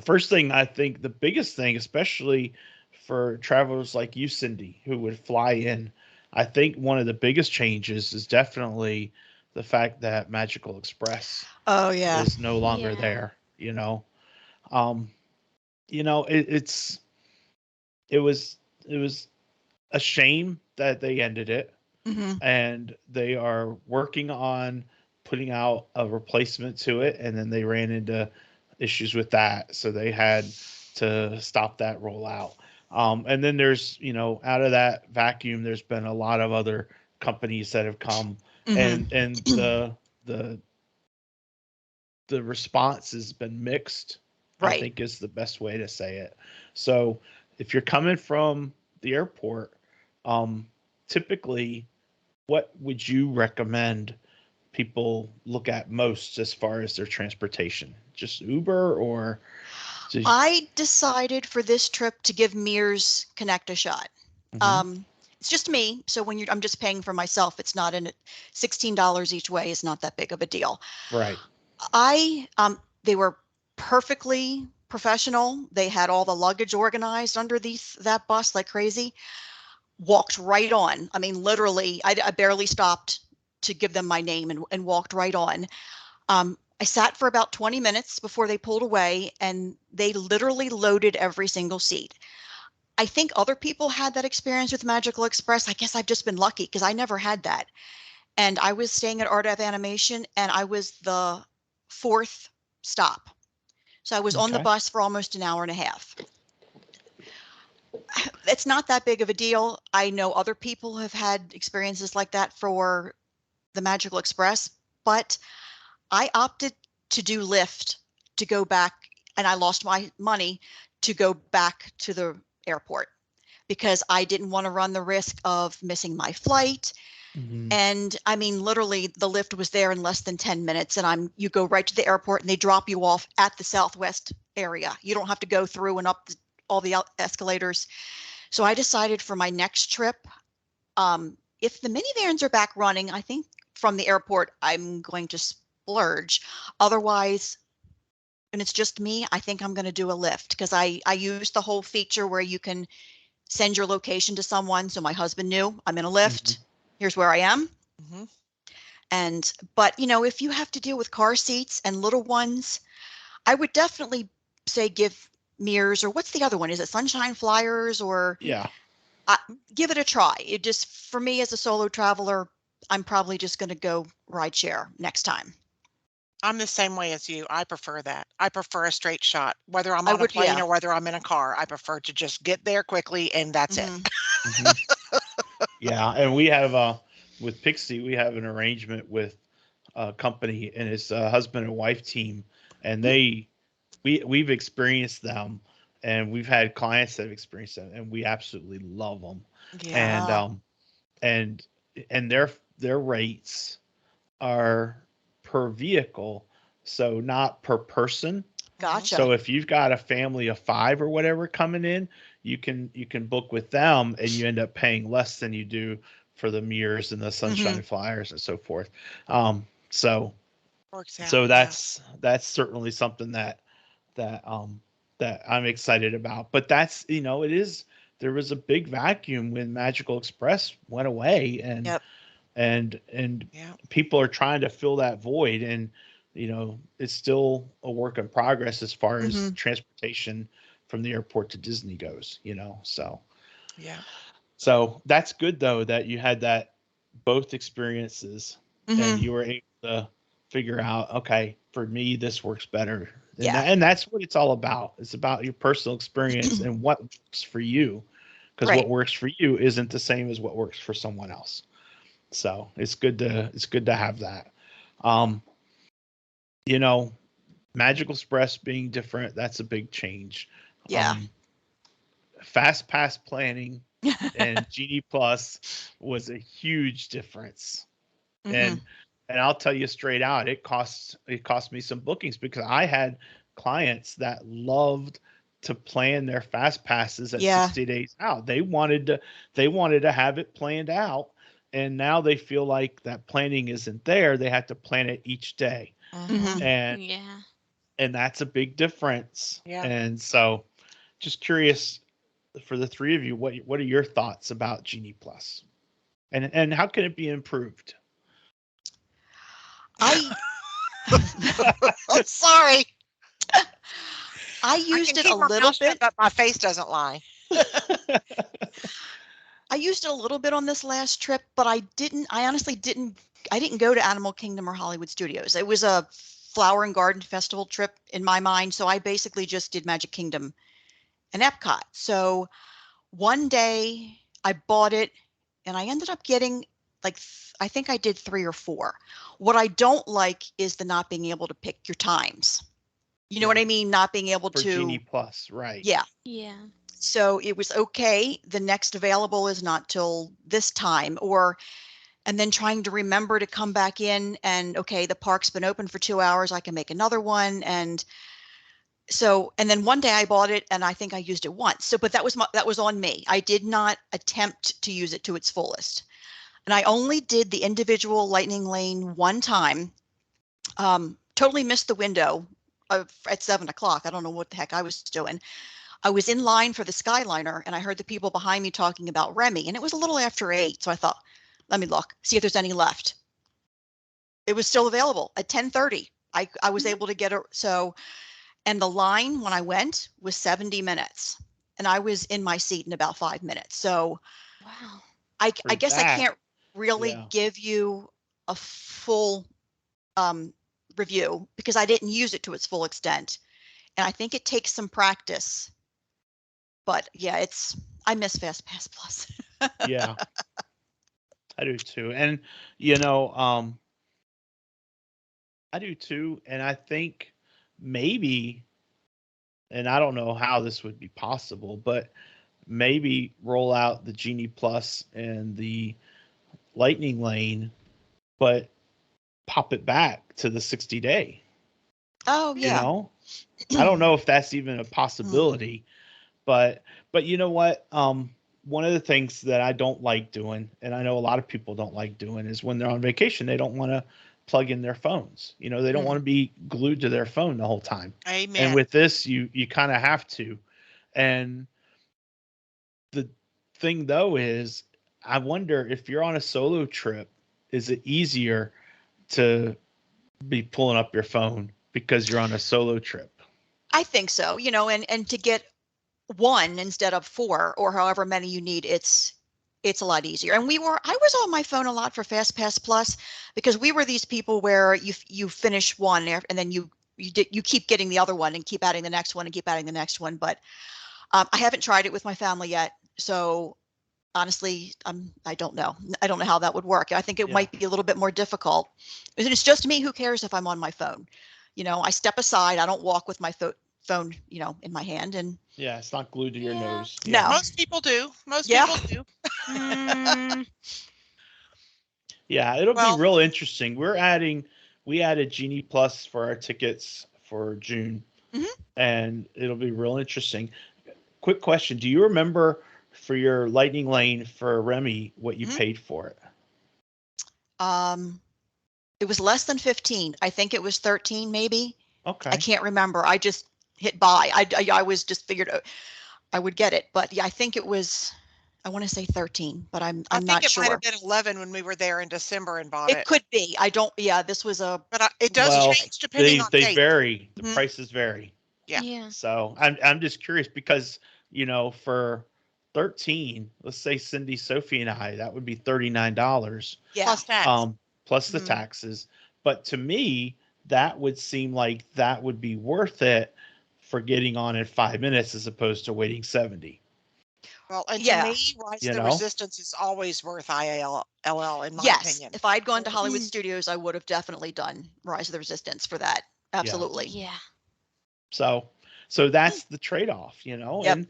First thing, I think the biggest thing, especially for travelers like you, Cindy, who would fly in, I think one of the biggest changes is definitely the fact that Magical Express Oh yeah. is no longer Yeah. there. Um, it's it was a shame that they ended it, hmm and they are working on putting out a replacement to it, and then they ran into issues with that, so they had to stop that rollout. And then there's, out of that vacuum, there's been a lot of other companies that have come, hmm and the the response has been mixed, I Right. think is the best way to say it. So if you're coming from the airport, typically, what would you recommend people look at most as far as their transportation? Just Uber, or just, I decided for this trip to give Mears Connect a shot. Mhm. It's just me, so I'm just paying for myself. It's not in $16 each way is not that big of a deal. Right. They were perfectly professional. They had all the luggage organized under that bus like crazy. Walked right on. I mean, literally, I barely stopped to give them my name and walked right on. I sat for about 20 minutes before they pulled away, and they literally loaded every single seat. I think other people had that experience with Magical Express. I guess I've just been lucky because I never had that. And I was staying at Art of Animation, and I was the fourth stop. So I was on the Okay. bus for almost an hour and a half. It's not that big of a deal. I know other people have had experiences like that for the Magical Express, but I opted to do Lyft to go back, and I lost my money to go back to the airport because I didn't want to run the risk of missing my flight. Mhm. And I mean, literally, the Lyft was there in less than 10 minutes, and you go right to the airport and they drop you off at the Southwest area. You don't have to go through and up all the escalators. So I decided for my next trip, if the minivans are back running, I think from the airport, I'm going to splurge. Otherwise, and it's just me, I think I'm going to do a Lyft because I use the whole feature where you can send your location to someone. So my husband knew I'm in a Lyft. Here's where I am. Mhm. But if you have to deal with car seats and little ones, I would definitely say give Mears, or what's the other one? Is it Sunshine Flyers, or Yeah. give it a try. It just, for me as a solo traveler, I'm probably just going to go ride share next time. I'm the same way as you. I prefer that. I prefer a straight shot, whether I'm I on a would, plane yeah. or whether I'm in a car. I prefer to just get there quickly and that's it. Mhm. Mhm. Yeah, and we have with Pixie, we have an arrangement with a company, and it's a husband and wife team, and we've experienced them, and we've had clients that have experienced them, and we absolutely love them. And Yeah. and and their rates are per vehicle, so not per person. Mhm. Gotcha. So if you've got a family of 5 or whatever coming in, you can book with them, and you end up paying less than you do for the Mirrors and the Sunshine Mhm. Flyers and so forth. So Works out. so Yeah. that's certainly something that I'm excited about. But that's, there was a big vacuum when Magical Express went away, and Yep. and Yeah. people are trying to fill that void. And it's still a work in progress as far as Mhm. transportation from the airport to Disney goes, so. Yeah. So that's good though that you had that both experiences and Mhm. you were able to figure out, okay, for me this works better. And Yeah. that's what it's all about. It's about your personal experience and what works for you. Because what Right. works for you isn't the same as what works for someone else. So it's good to have that. Um, you know, Magical Express being different, that's a big change. Yeah. Um, Fast Pass planning and Genie Plus was a huge difference. Mhm. And I'll tell you straight out, it cost me some bookings because I had clients that loved to plan their fast passes at Yeah. 60 days out. They wanted to have it planned out, and now they feel like that planning isn't there. They have to plan it each day. Mhm. Mhm. And Yeah. and that's a big difference. Yeah. And so just curious for the three of you, what are your thoughts about Genie Plus? And how can it be improved? I I'm sorry. I I used can it a keep my little mouth shut, bit. but my face doesn't lie. I used it a little bit on this last trip, but I honestly didn't go to Animal Kingdom or Hollywood Studios. It was a flower and garden festival trip in my mind, so I basically just did Magic Kingdom and Epcot. So one day I bought it and I ended up getting like I think I did 3 or 4. What I don't like is the not being able to pick your times. You know what Yeah, I mean? Not being able for Genie to, Plus, right? yeah. Yeah. So it was okay. The next available is not till this time, and then trying to remember to come back in and okay, the park's been open for 2 hours. I can make another one. And so, and then one day I bought it and I think I used it once. So, but that was on me. I did not attempt to use it to its fullest. And I only did the individual lightning lane one time. Totally missed the window at 7 o'clock. I don't know what the heck I was doing. I was in line for the Skyliner and I heard the people behind me talking about Remy, and it was a little after 8. So I thought, let me look, see if there's any left. It was still available at 10:30. I was able to get it. So, and the line when I went was 70 minutes and I was in my seat in about 5 minutes. So Wow. I For guess I that, can't really yeah, give you a full um, review because I didn't use it to its full extent. And I think it takes some practice. But yeah, I miss Fastpass Plus. yeah, I do too. And you know, I do too. And I think maybe, and I don't know how this would be possible, but maybe roll out the Genie Plus and the Lightning Lane, but pop it back to the 60-day. Oh You yeah. know, I don't know if that's even a Mm, possibility, but you know what? One of the things that I don't like doing, and I know a lot of people don't like doing, is when they're on vacation, they don't want to plug in their phones. They don't want mm. to be glued to their phone the whole time. And Amen. with this, you kind of have to. And the thing though is, I wonder if you're on a solo trip, is it easier to be pulling up your phone because you're on a solo trip? I think so, and to get one instead of 4 or however many you need, it's a lot easier. And I was on my phone a lot for FastPass Plus because we were these people where you finish one and then you keep getting the other one and keep adding the next one and keep adding the next one. But I haven't tried it with my family yet, so honestly, I don't know. I don't know how that would work. I think it Yeah. might be a little bit more difficult. If it's just me, who cares if I'm on my phone? I step aside. I don't walk with my phone, in my hand. And Yeah, it's not glued to your Yeah. nose. Yeah. no, Most people do. Most yeah, people do. Mm, Yeah, it'll be Well, real interesting. We added Genie Plus for our tickets for June, hmm and it'll be real interesting. Quick question: do you remember for your Lightning Lane for Remy what you hmm paid for it? um, it was less than 15. I think it was 13, maybe. I Okay. can't remember. I just hit buy. I was just figured I would get it, but yeah, I think it was. I want to say 13, but I'm I think not it might sure. have been 11 when we were there in December and bought It it. could be. I don't. Yeah, this was a. But it does Well, change depending on they date. vary. The Mhm. prices vary. Yeah. Yeah. So I'm just curious because, for 13, let's say Cindy, Sophie, and I, that would be $39. Yeah. Plus tax. Plus the Mhm. taxes. But to me, that would seem like that would be worth it for getting on in 5 minutes as opposed to waiting 70. Well, and to Yeah. me, Rise You of the know? Resistance is always worth ILL in my Yes. opinion. If I'd gone to Mm. Hollywood Studios, I would have definitely done Rise of the Resistance for that. Absolutely. Yeah. So that's the trade-off, Yep. and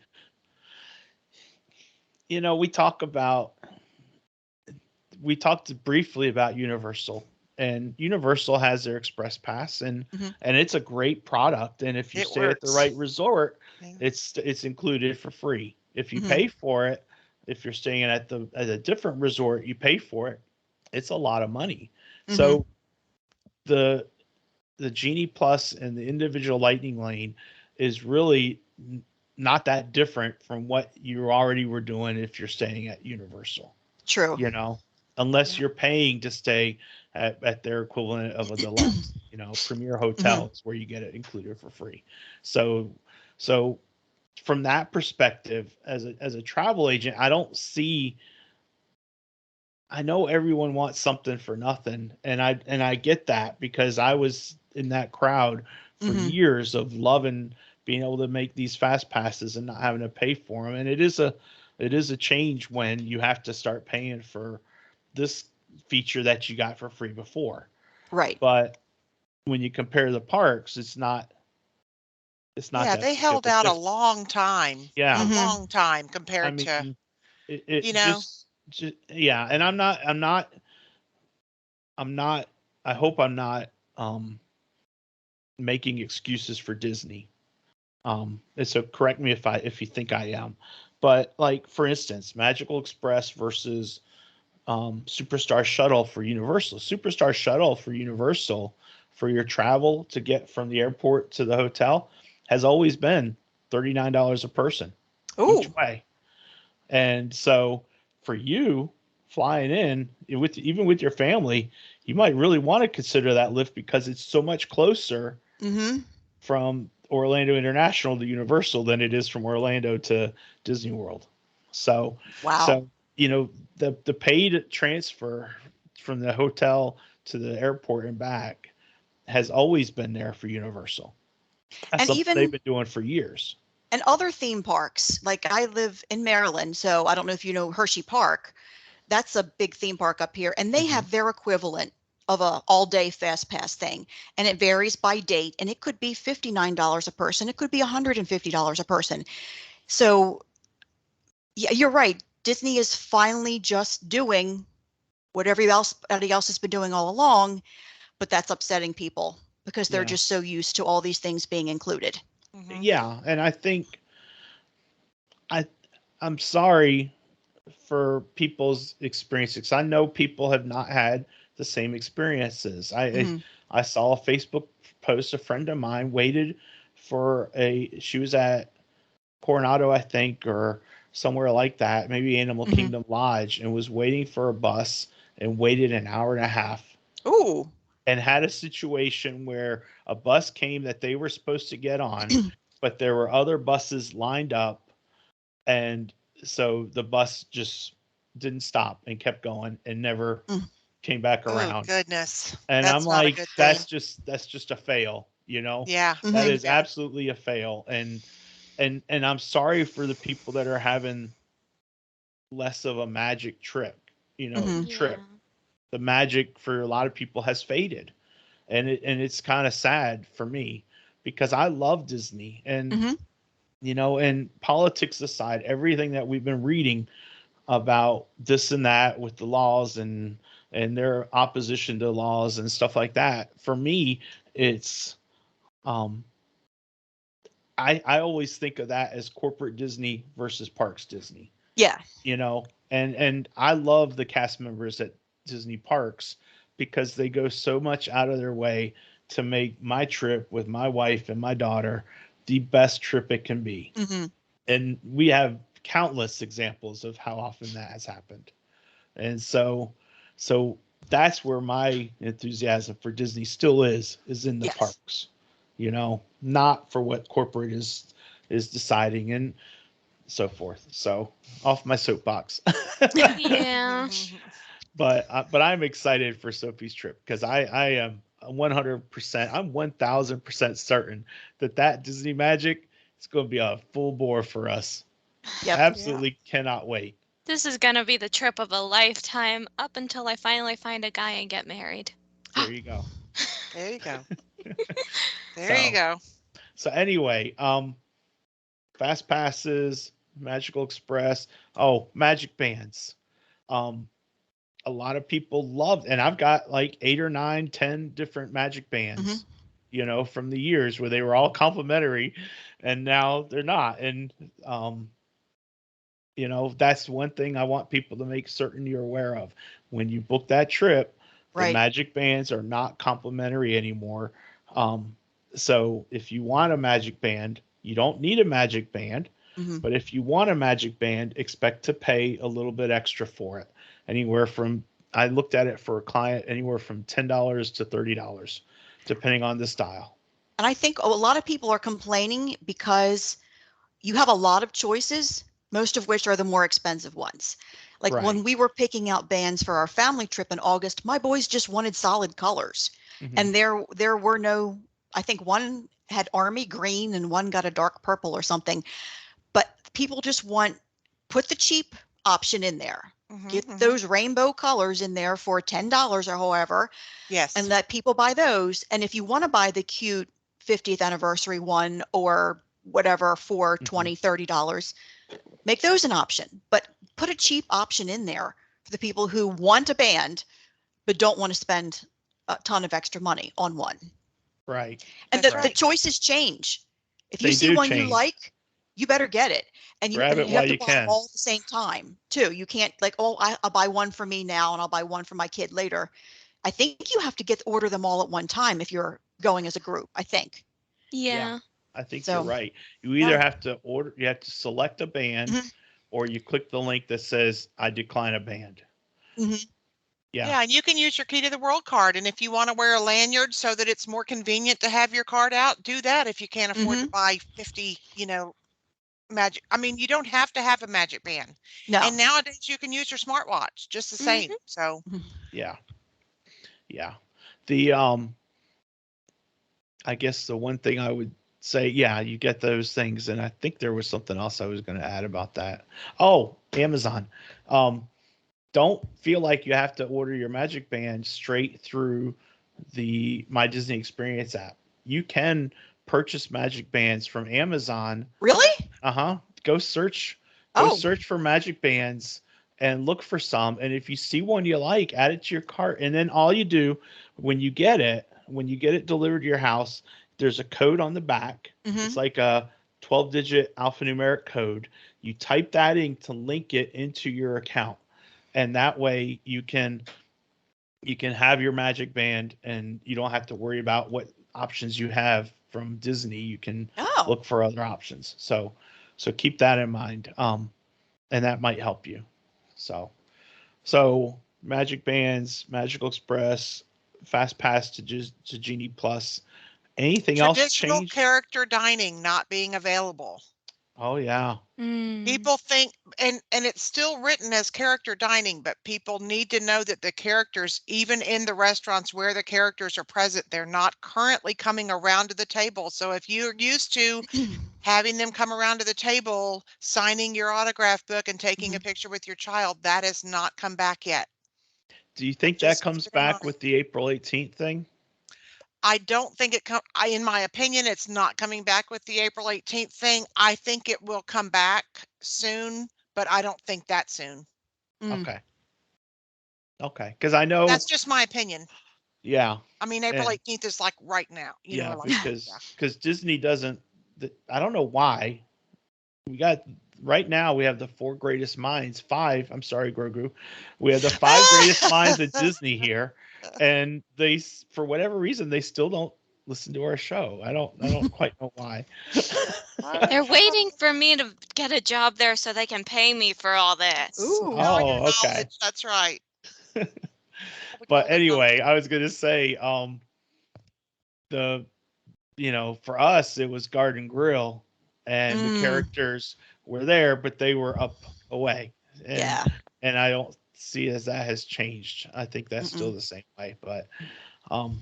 we talked briefly about Universal, and Universal has their Express Pass, and Mhm. it's a great product, and if you It stay at the works. right resort, Yeah. it's included for free. If you Mhm. pay for it, if you're staying at a different resort, you pay for it. It's a lot of money. Mhm. So the Genie Plus and the individual Lightning Lane is really not that different from what you already were doing if you're staying at Universal, True. unless Yeah. you're paying to stay at their equivalent of a deluxe, Premier Hotels where you get it included for free. So from that perspective, as a travel agent, I know everyone wants something for nothing, and I get that because I was in that crowd for Mhm. years of loving being able to make these fast passes and not having to pay for them. And it is a change when you have to start paying for this feature that you got for free before. Right. But when you compare the parks, it's not Yeah, that they big of held a out a difference. long time. A Yeah. Mhm. long time I compared to, mean, it you know, just yeah, and I'm not I hope I'm not um making excuses for Disney. And so correct me if you think I am. But like for instance, Magical Express versus Superstar Shuttle for Universal. Superstar Shuttle for Universal for your travel to get from the airport to the hotel has always been $39 a person each Ooh. way. And so for you flying in even with your family, you might really want to consider that lift because it's so much closer Mhm. from Orlando International to Universal than it is from Orlando to Disney World. So, Wow. so the paid transfer from the hotel to the airport and back has always been there for Universal. That's And something they've even been doing for years. and other theme parks, like I live in Maryland, so I don't know if you know Hershey Park. That's a big theme park up here, and they Mhm. have their equivalent of a all-day fast pass thing, and it varies by date, and it could be $59 a person, it could be $150 a person. So yeah, you're right. Disney is finally just doing what everybody else has been doing all along, but that's upsetting people because they're Yeah. just so used to all these things being included. mhm. Yeah, and I think I I'm sorry for people's experiences. I know people have not had the same experiences. Mhm. I saw a Facebook post. A friend of mine waited for she was at Coronado, I think, or somewhere like that, maybe Animal Mhm. Kingdom Lodge, and was waiting for a bus and waited an hour and a half Ooh. and had a situation where a bus came that they were supposed to get on, but there were other buses lined up, and so the bus just didn't stop and kept going and never Mm. came back Oh, around. goodness. And I'm That's not a like, good thing. that's just a fail, Yeah. that Mhm. is Yeah. absolutely a fail. And I'm sorry for the people that are having less of a magic Mhm. Yeah. trip. The magic for a lot of people has faded, and it's kind of sad for me because I love Disney, Mhm. and politics aside, everything that we've been reading about this and that with the laws and their opposition to laws and stuff like that. For me, it's um I always think of that as corporate Disney versus parks Disney, Yeah. and I love the cast members at Disney parks because they go so much out of their way to make my trip with my wife and my daughter the best trip it can be. Mhm. And we have countless examples of how often that has happened. And so that's where my enthusiasm for Disney still is in the Yes. parks, not for what corporate is deciding and so forth. So off my soapbox. Yeah. But I'm excited for Sophie's trip because I am 100%, I'm 1000% certain that Disney magic is going to be a full bore for us. Yep. Absolutely cannot wait. This is gonna be the trip of a lifetime up until I finally find a guy and get married. There you go. There you go. There So- you go. So anyway, fast passes, Magical Express, magic bands. A lot of people loved, and I've got like 8 or 9, 10 different magic bands, from the years where they were all complimentary and now they're not. And that's one thing I want people to make certain you're aware of. When you book that trip, the Right. magic bands are not complimentary anymore. So if you want a magic band, you don't need a magic band. Mhm. But if you want a magic band, expect to pay a little bit extra for it. I looked at it for a client, anywhere from $10 to $30, depending on the style. And I think a lot of people are complaining because you have a lot of choices, most of which are the more expensive ones. Like Right. when we were picking out bands for our family trip in August, my boys just wanted solid colors. Mhm. And there were no, I think one had army green and one got a dark purple or something. But people just put the cheap option in there. Get those rainbow colors in there for $10 or however, Yes. and let people buy those. And if you want to buy the cute 50th anniversary one or whatever for $20, $30, make those an option. But put a cheap option in there for the people who want a band but don't want to spend a ton of extra money on one. Right. And That's the right. choices change. If you They see do one you change. like, you better get it. And Grab it you while have to you buy can. them all at the same time too. You can't like, I'll buy one for me now and I'll buy one for my kid later. I think you have to order them all at one time if you're going as a group, I think. Yeah. I think So- you're right. You either Yeah. have to select a band, Mhm. or you click the link that says I decline a band. Mhm. Yeah. And you can use your Key to the World card. And if you want to wear a lanyard so that it's more convenient to have your card out, do that if you can't afford to buy 50, magic. I mean, you don't have to have a magic band. No. And nowadays you can use your smartwatch just the same. So Yeah. Yeah. The I guess the one thing I would say, yeah, you get those things, and I think there was something else I was going to add about that. Oh, Amazon. Don't feel like you have to order your Magic Band straight through the My Disney Experience app. You can purchase Magic Bands from Amazon. Really? Go search Oh. for Magic Bands and look for some. And if you see one you like, add it to your cart. And then all you do when you get it delivered to your house, there's a code on the back. Mhm. It's like a 12-digit alphanumeric code. You type that in to link it into your account. And that way you can have your Magic Band and you don't have to worry about what options you have from Disney. You can Oh. look for other options. So keep that in mind. And that might help you. So Magic Bands, Magical Express, Fast Pass to Genie Plus. Anything else traditional change? character dining not being available. Oh yeah. People think, and it's still written as character dining, but people need to know that the characters, even in the restaurants where the characters are present, they're not currently coming around to the table. So if you're used to having them come around to the table, signing your autograph book and taking a picture with your child, that has not come back yet. Do you think Just that comes keep it in back mind. with the April 18th thing? I don't think in my opinion, it's not coming back with the April 18th thing. I think it will come back soon, but I don't think that soon. Okay. Because I know That's just my opinion. Yeah. I mean, April And- 18th is like right now. Because Disney doesn't. I don't know why. Right now we have the 4 greatest minds. 5. I'm sorry, Grogu. We have the 5 greatest minds at Disney here, and they, for whatever reason, they still don't listen to our show. I don't quite know why. They're waiting for me to get a job there so they can pay me for all this. Ooh. Now your Oh, okay. knowledge, that's right. But anyway, I was gonna say, the for us it was Garden Grill, and the characters were there, but they were up away, and Yeah. and I don't see as that has changed. I think that's still the same way, um,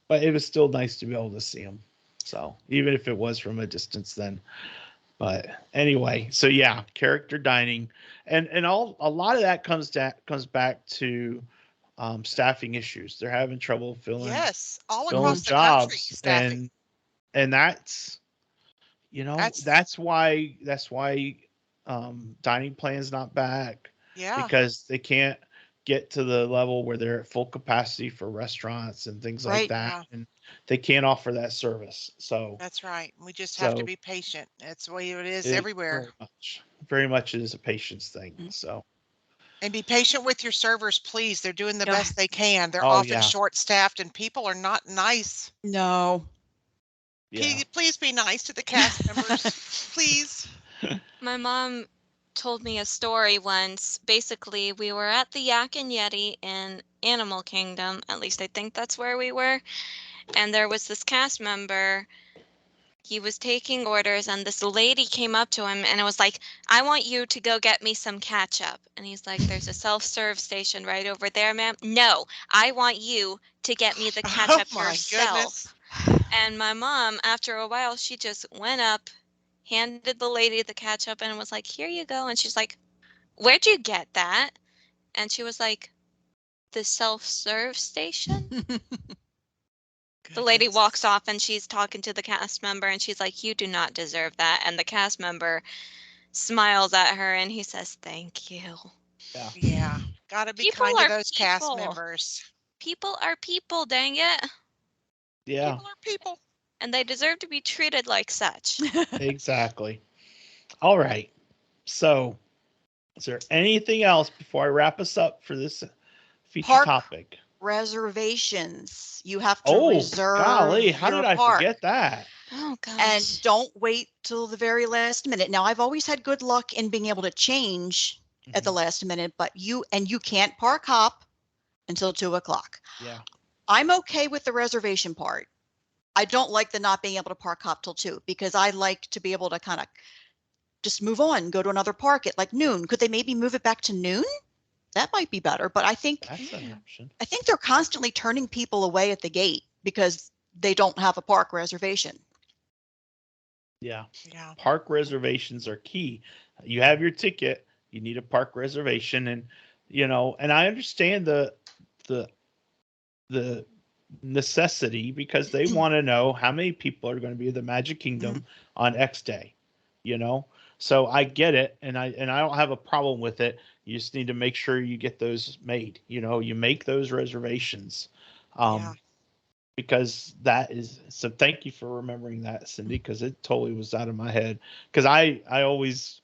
but it was still nice to be able to see them. So even if it was from a distance, then. But anyway, so yeah, character dining, and a lot of that comes back to staffing issues. They're having trouble Yes, all filling across the country, jobs, staffing. and that's That's that's why dining plan's not back, yeah, because they can't get to the level where they're at full capacity for restaurants and things like Right. that, yeah, and they can't offer that service. that's right. We just have to So be patient. That's the way it is it everywhere. very much is a patience thing. So And be patient with your servers, please. They're doing the Yeah. best they can. They're oh often yeah, short-staffed and people are not nice. No. yeah. Please be nice to the cast members. Please. My mom told me a story once. Basically, we were at the Yak and Yeti in Animal Kingdom. At least I think that's where we were. And there was this cast member. He was taking orders, and this lady came up to him and it was like, I want you to go get me some ketchup. And he's like, there's a self-serve station right over there, ma'am. No, I want you to get me the Oh ketchup my yourself. goodness. And my mom, after a while, she just went up, handed the lady the ketchup, and was like, here you go. And she's like, where'd you get that? And she was like, the self-serve station. The lady Goodness. walks off and she's talking to the cast member and she's like, you do not deserve that. And the cast member smiles at her and he says, thank you. Yeah. Yeah, gotta be People kind to are those cast people. members. People are people, dang it. Yeah, People are people. And they deserve to be treated like such. exactly. All right. So, is there anything else before I wrap us up for this feature Park topic? reservations. You have to Oh, reserve golly, how your did I park. forget that? Oh, gosh. And don't wait till the very last minute. Now, I've always had good luck in being able to change at the last minute, but you can't park hop until 2:00. Yeah. I'm okay with the reservation part. I don't like the not being able to park hop till 2 because I like to be able to kind of just move on, go to another park at like noon. Could they maybe move it back to noon? That might be better. But I think That's an option. they're constantly turning people away at the gate because they don't have a park reservation. Yeah. Yeah. Park reservations are key. You have your ticket, you need a park reservation, and and I understand the the necessity, because they want to know how many people are going to be at the Magic Kingdom on X day, So I get it, and I don't have a problem with it. You just need to make sure you get those made. You make those reservations, Yeah. because that is so. Thank you for remembering that, Cindy, because it totally was out of my head. Because I always,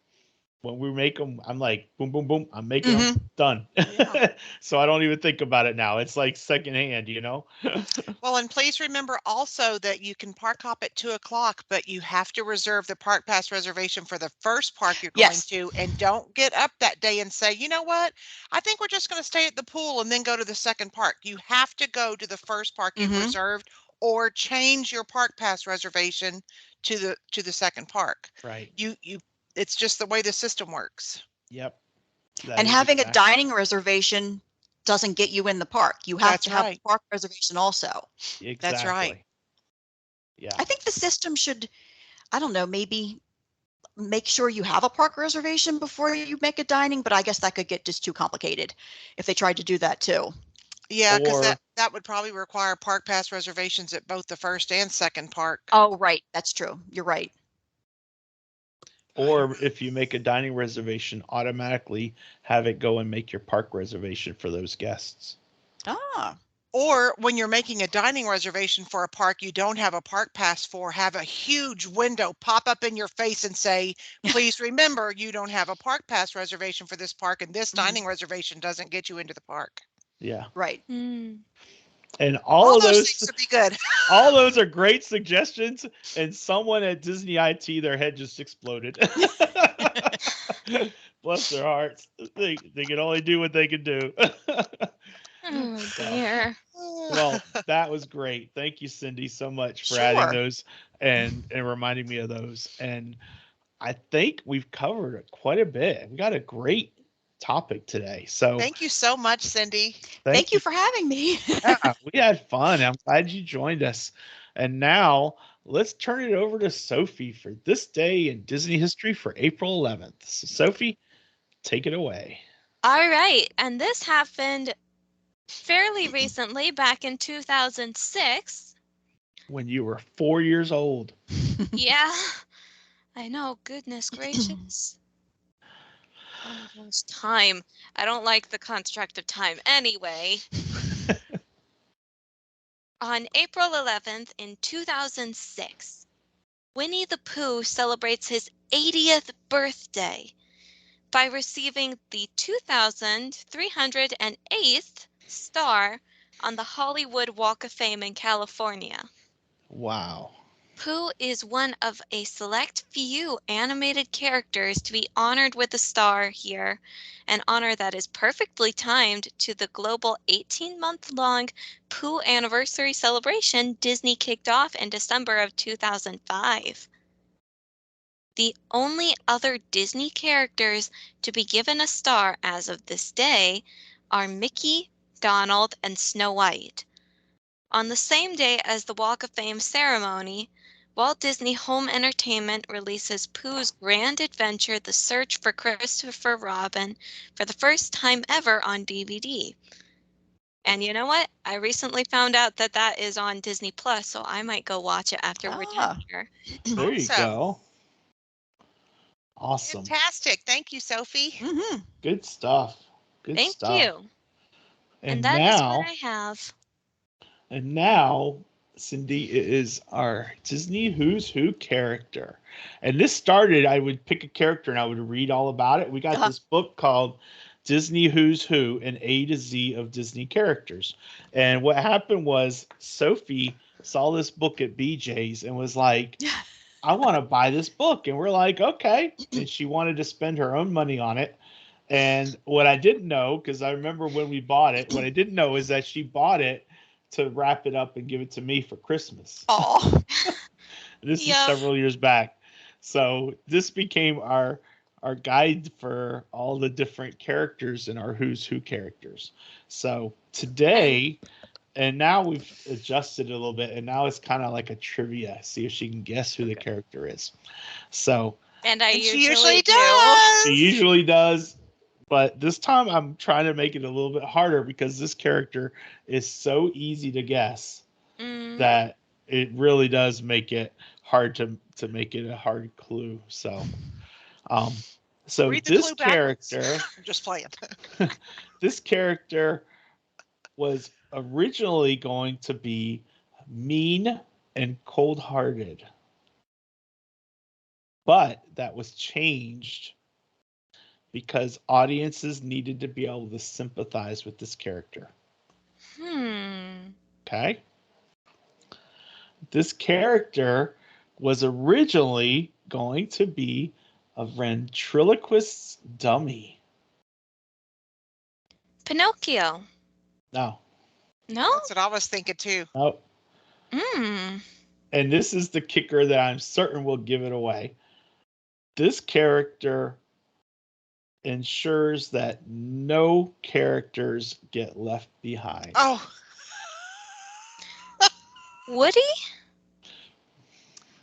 when we make them, I'm like, boom, boom, boom. I'm making them done. Yeah. So I don't even think about it now. It's like secondhand, Well, and please remember also that you can park hop at 2:00, but you have to reserve the park pass reservation for the first park you're going Yes. to, and don't get up that day and say, you know what? I think we're just going to stay at the pool and then go to the second park. You have to go to the first park you've reserved, or change your park pass reservation to the second park. Right. You it's just the way the system works. Yep. That And is having a exact- dining reservation doesn't get you in the park. You have That's to have right. a park reservation also. Exactly. That's right. Yeah. I think the system should, I don't know, maybe make sure you have a park reservation before you make a dining, but I guess that could get just too complicated if they tried to do that too. Yeah, because Or that would probably require park pass reservations at both the first and second park. Oh, right. That's true. You're right. or if you make a dining reservation, automatically have it go and make your park reservation for those guests. Ah, Or when you're making a dining reservation for a park you don't have a park pass for, have a huge window pop up in your face and say, please remember you don't have a park pass reservation for this park, and this dining reservation doesn't get you into the park. Yeah. right. And All all of those those things would be good. all those are great suggestions, and someone at Disney IT, their head just exploded. Bless their hearts. They can only do what they can do. Oh So, dear. well, that was great. Thank you, Cindy, so much for adding Sure. those and reminding me of those. And I think we've covered quite a bit. We got a great topic today. So Thank you so much, Cindy. Thank you for having me. Yeah, we had fun. I'm glad you joined us. And now let's turn it over to Sophie for this day in Disney history for April 11th. So, Sophie, take it away. All right, and this happened fairly recently, back in 2006. When you were 4 years old. Yeah, I know. Goodness gracious. Oh my gosh, time. I don't like the construct of time. Anyway, on April 11th in 2006, Winnie the Pooh celebrates his 80th birthday by receiving the 2,308th star on the Hollywood Walk of Fame in California. Wow. Pooh is one of a select few animated characters to be honored with a star here, an honor that is perfectly timed to the global 18-month-long Pooh anniversary celebration Disney kicked off in December of 2005. The only other Disney characters to be given a star as of this day are Mickey, Donald, and Snow White. On the same day as the Walk of Fame ceremony, Walt Disney Home Entertainment releases Pooh's Grand Adventure: The Search for Christopher Robin for the first time ever on DVD. And you know what? I recently found out that that is on Disney Plus, so I might go watch it after we're done here. There you Awesome. go. Awesome. Fantastic. Thank you, Sophie. hmm Good stuff. Good Thank stuff. you. And And that is what now, I have. Cindy, it is our Disney Who's Who character. And this started, I would pick a character and I would read all about it. We got Uh-huh. this book called Disney Who's Who, an A to Z of Disney characters. And what happened was Sophie saw this book at BJ's and was like, I want to buy this book. And we're like, okay. And she wanted to spend her own money on it. And what I didn't know, because I remember when we bought it, what I didn't know is that she bought it to wrap it up and give it to me for Christmas. Oh, This is Yep. several years back. So this became our guide for all the different characters in our Who's Who characters. So today, and now we've adjusted it a little bit, and now it's kind of like a trivia. See if she can guess who the character is. So And I And she usually usually do. does. she usually does, but this time I'm trying to make it a little bit harder because this character is so easy to guess Mm, that it really does make it hard to make it a hard clue. Um, so Read the this clue backwards. character, I'm just playing. this character was originally going to be mean and cold-hearted, but that was changed because audiences needed to be able to sympathize with this character. Okay? This character was originally going to be a ventriloquist's dummy. Pinocchio. No, No? That's what I was thinking too. no. Mm. And this is the kicker that I'm certain will give it away. This character ensures that no characters get left behind. Oh, Woody?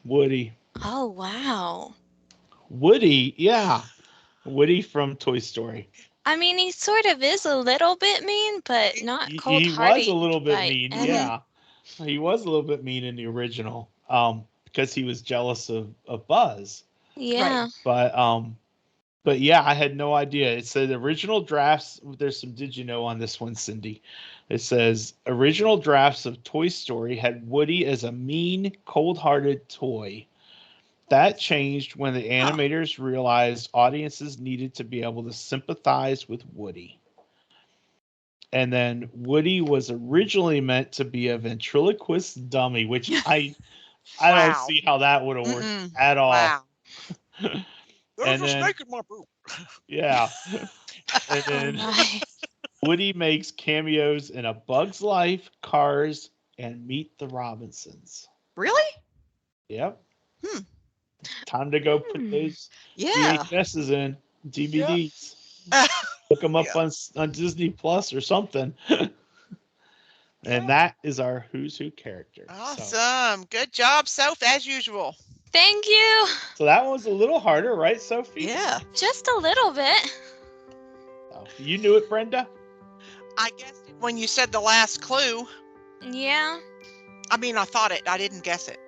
Woody. Oh, wow. Woody, yeah. Woody from Toy Story. I mean, he sort of is a little bit mean, but not He was cold-hearted a little bit by mean, any- yeah. He was a little bit mean in the original, because he was jealous of Buzz. Yeah. But yeah, I had no idea. It said original drafts. There's some did you know on this one, Cindy. It says original drafts of Toy Story had Woody as a mean, cold-hearted toy. That changed when the animators realized audiences needed to be able to sympathize with Woody. And then Woody was originally meant to be a ventriloquist dummy, which I don't Wow. see how that would have worked Mm-mm. at all. Wow. And There's a then- snake in my boot. Yeah. And Oh then my. Woody makes cameos in A Bug's Life, Cars, and Meet the Robinsons. Really? Yep. Hmm. Time to go put those Yeah. VHSs in, DVDs. Look them up on Disney Plus or something. And that is our Who's Who character. Awesome. Good job, Soph, as usual. Thank you. So that one was a little harder, right, Sophie? Yeah. Just a little bit. Oh, you knew it, Brenda? I guessed it when you said the last clue. Yeah. I mean, I thought it. I didn't guess it.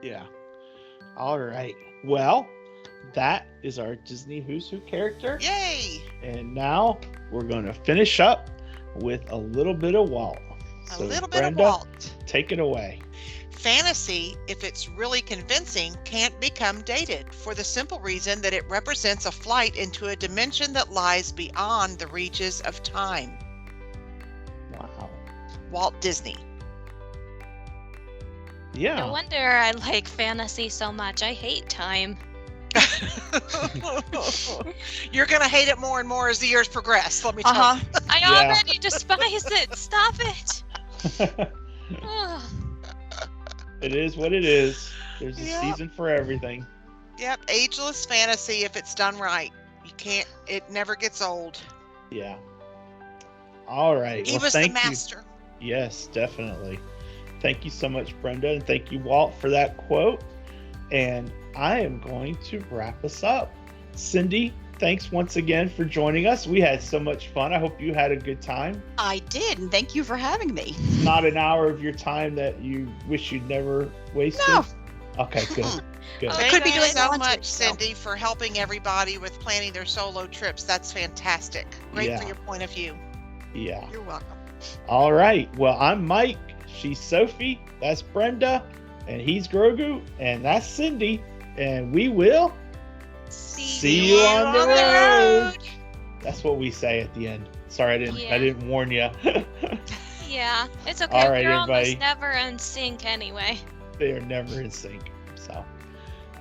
Yeah. All right. Well, that is our Disney Who's Who character. Yay. And now we're going to finish up with a little bit of Walt. A little bit Brenda, of Walt. Take it away. Fantasy, if it's really convincing, can't become dated for the simple reason that it represents a flight into a dimension that lies beyond the reaches of time. Wow. Walt Disney. Yeah. No wonder I like fantasy so much. I hate time. You're going to hate it more and more as the years progress, let me tell Uh-huh. you. I Yeah. already despise it. Stop it. Ugh. It is what it is. There's a Yeah. season for everything. Yep, ageless fantasy if it's done right. You can't, it never gets old. Yeah. All right. He Well, was the thank you. master. Yes, definitely. Thank you so much, Brenda, and thank you, Walt, for that quote. And I am going to wrap us up. Cindy, thanks once again for joining us. We had so much fun. I hope you had a good time. I did, and thank you for having me. Not an hour of your time that you wish you'd never wasted. No. Okay, good. Good. Oh, Thank could be you doing so laundry, much, so. Cindy, for helping everybody with planning their solo trips. That's fantastic. Great Yeah. for your point of view. Yeah. You're welcome. All right. Well, I'm Mike. She's Sophie. That's Brenda. And he's Grogu. And that's Cindy. And we will see you on the road. That's what we say at the end. Sorry, I Yeah. didn't warn you. Yeah, it's okay. All right, We're everybody. almost never in sync anyway. They are never in sync. So,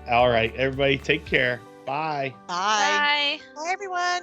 all right, everybody, take care. Bye. Bye. Bye. Bye, everyone.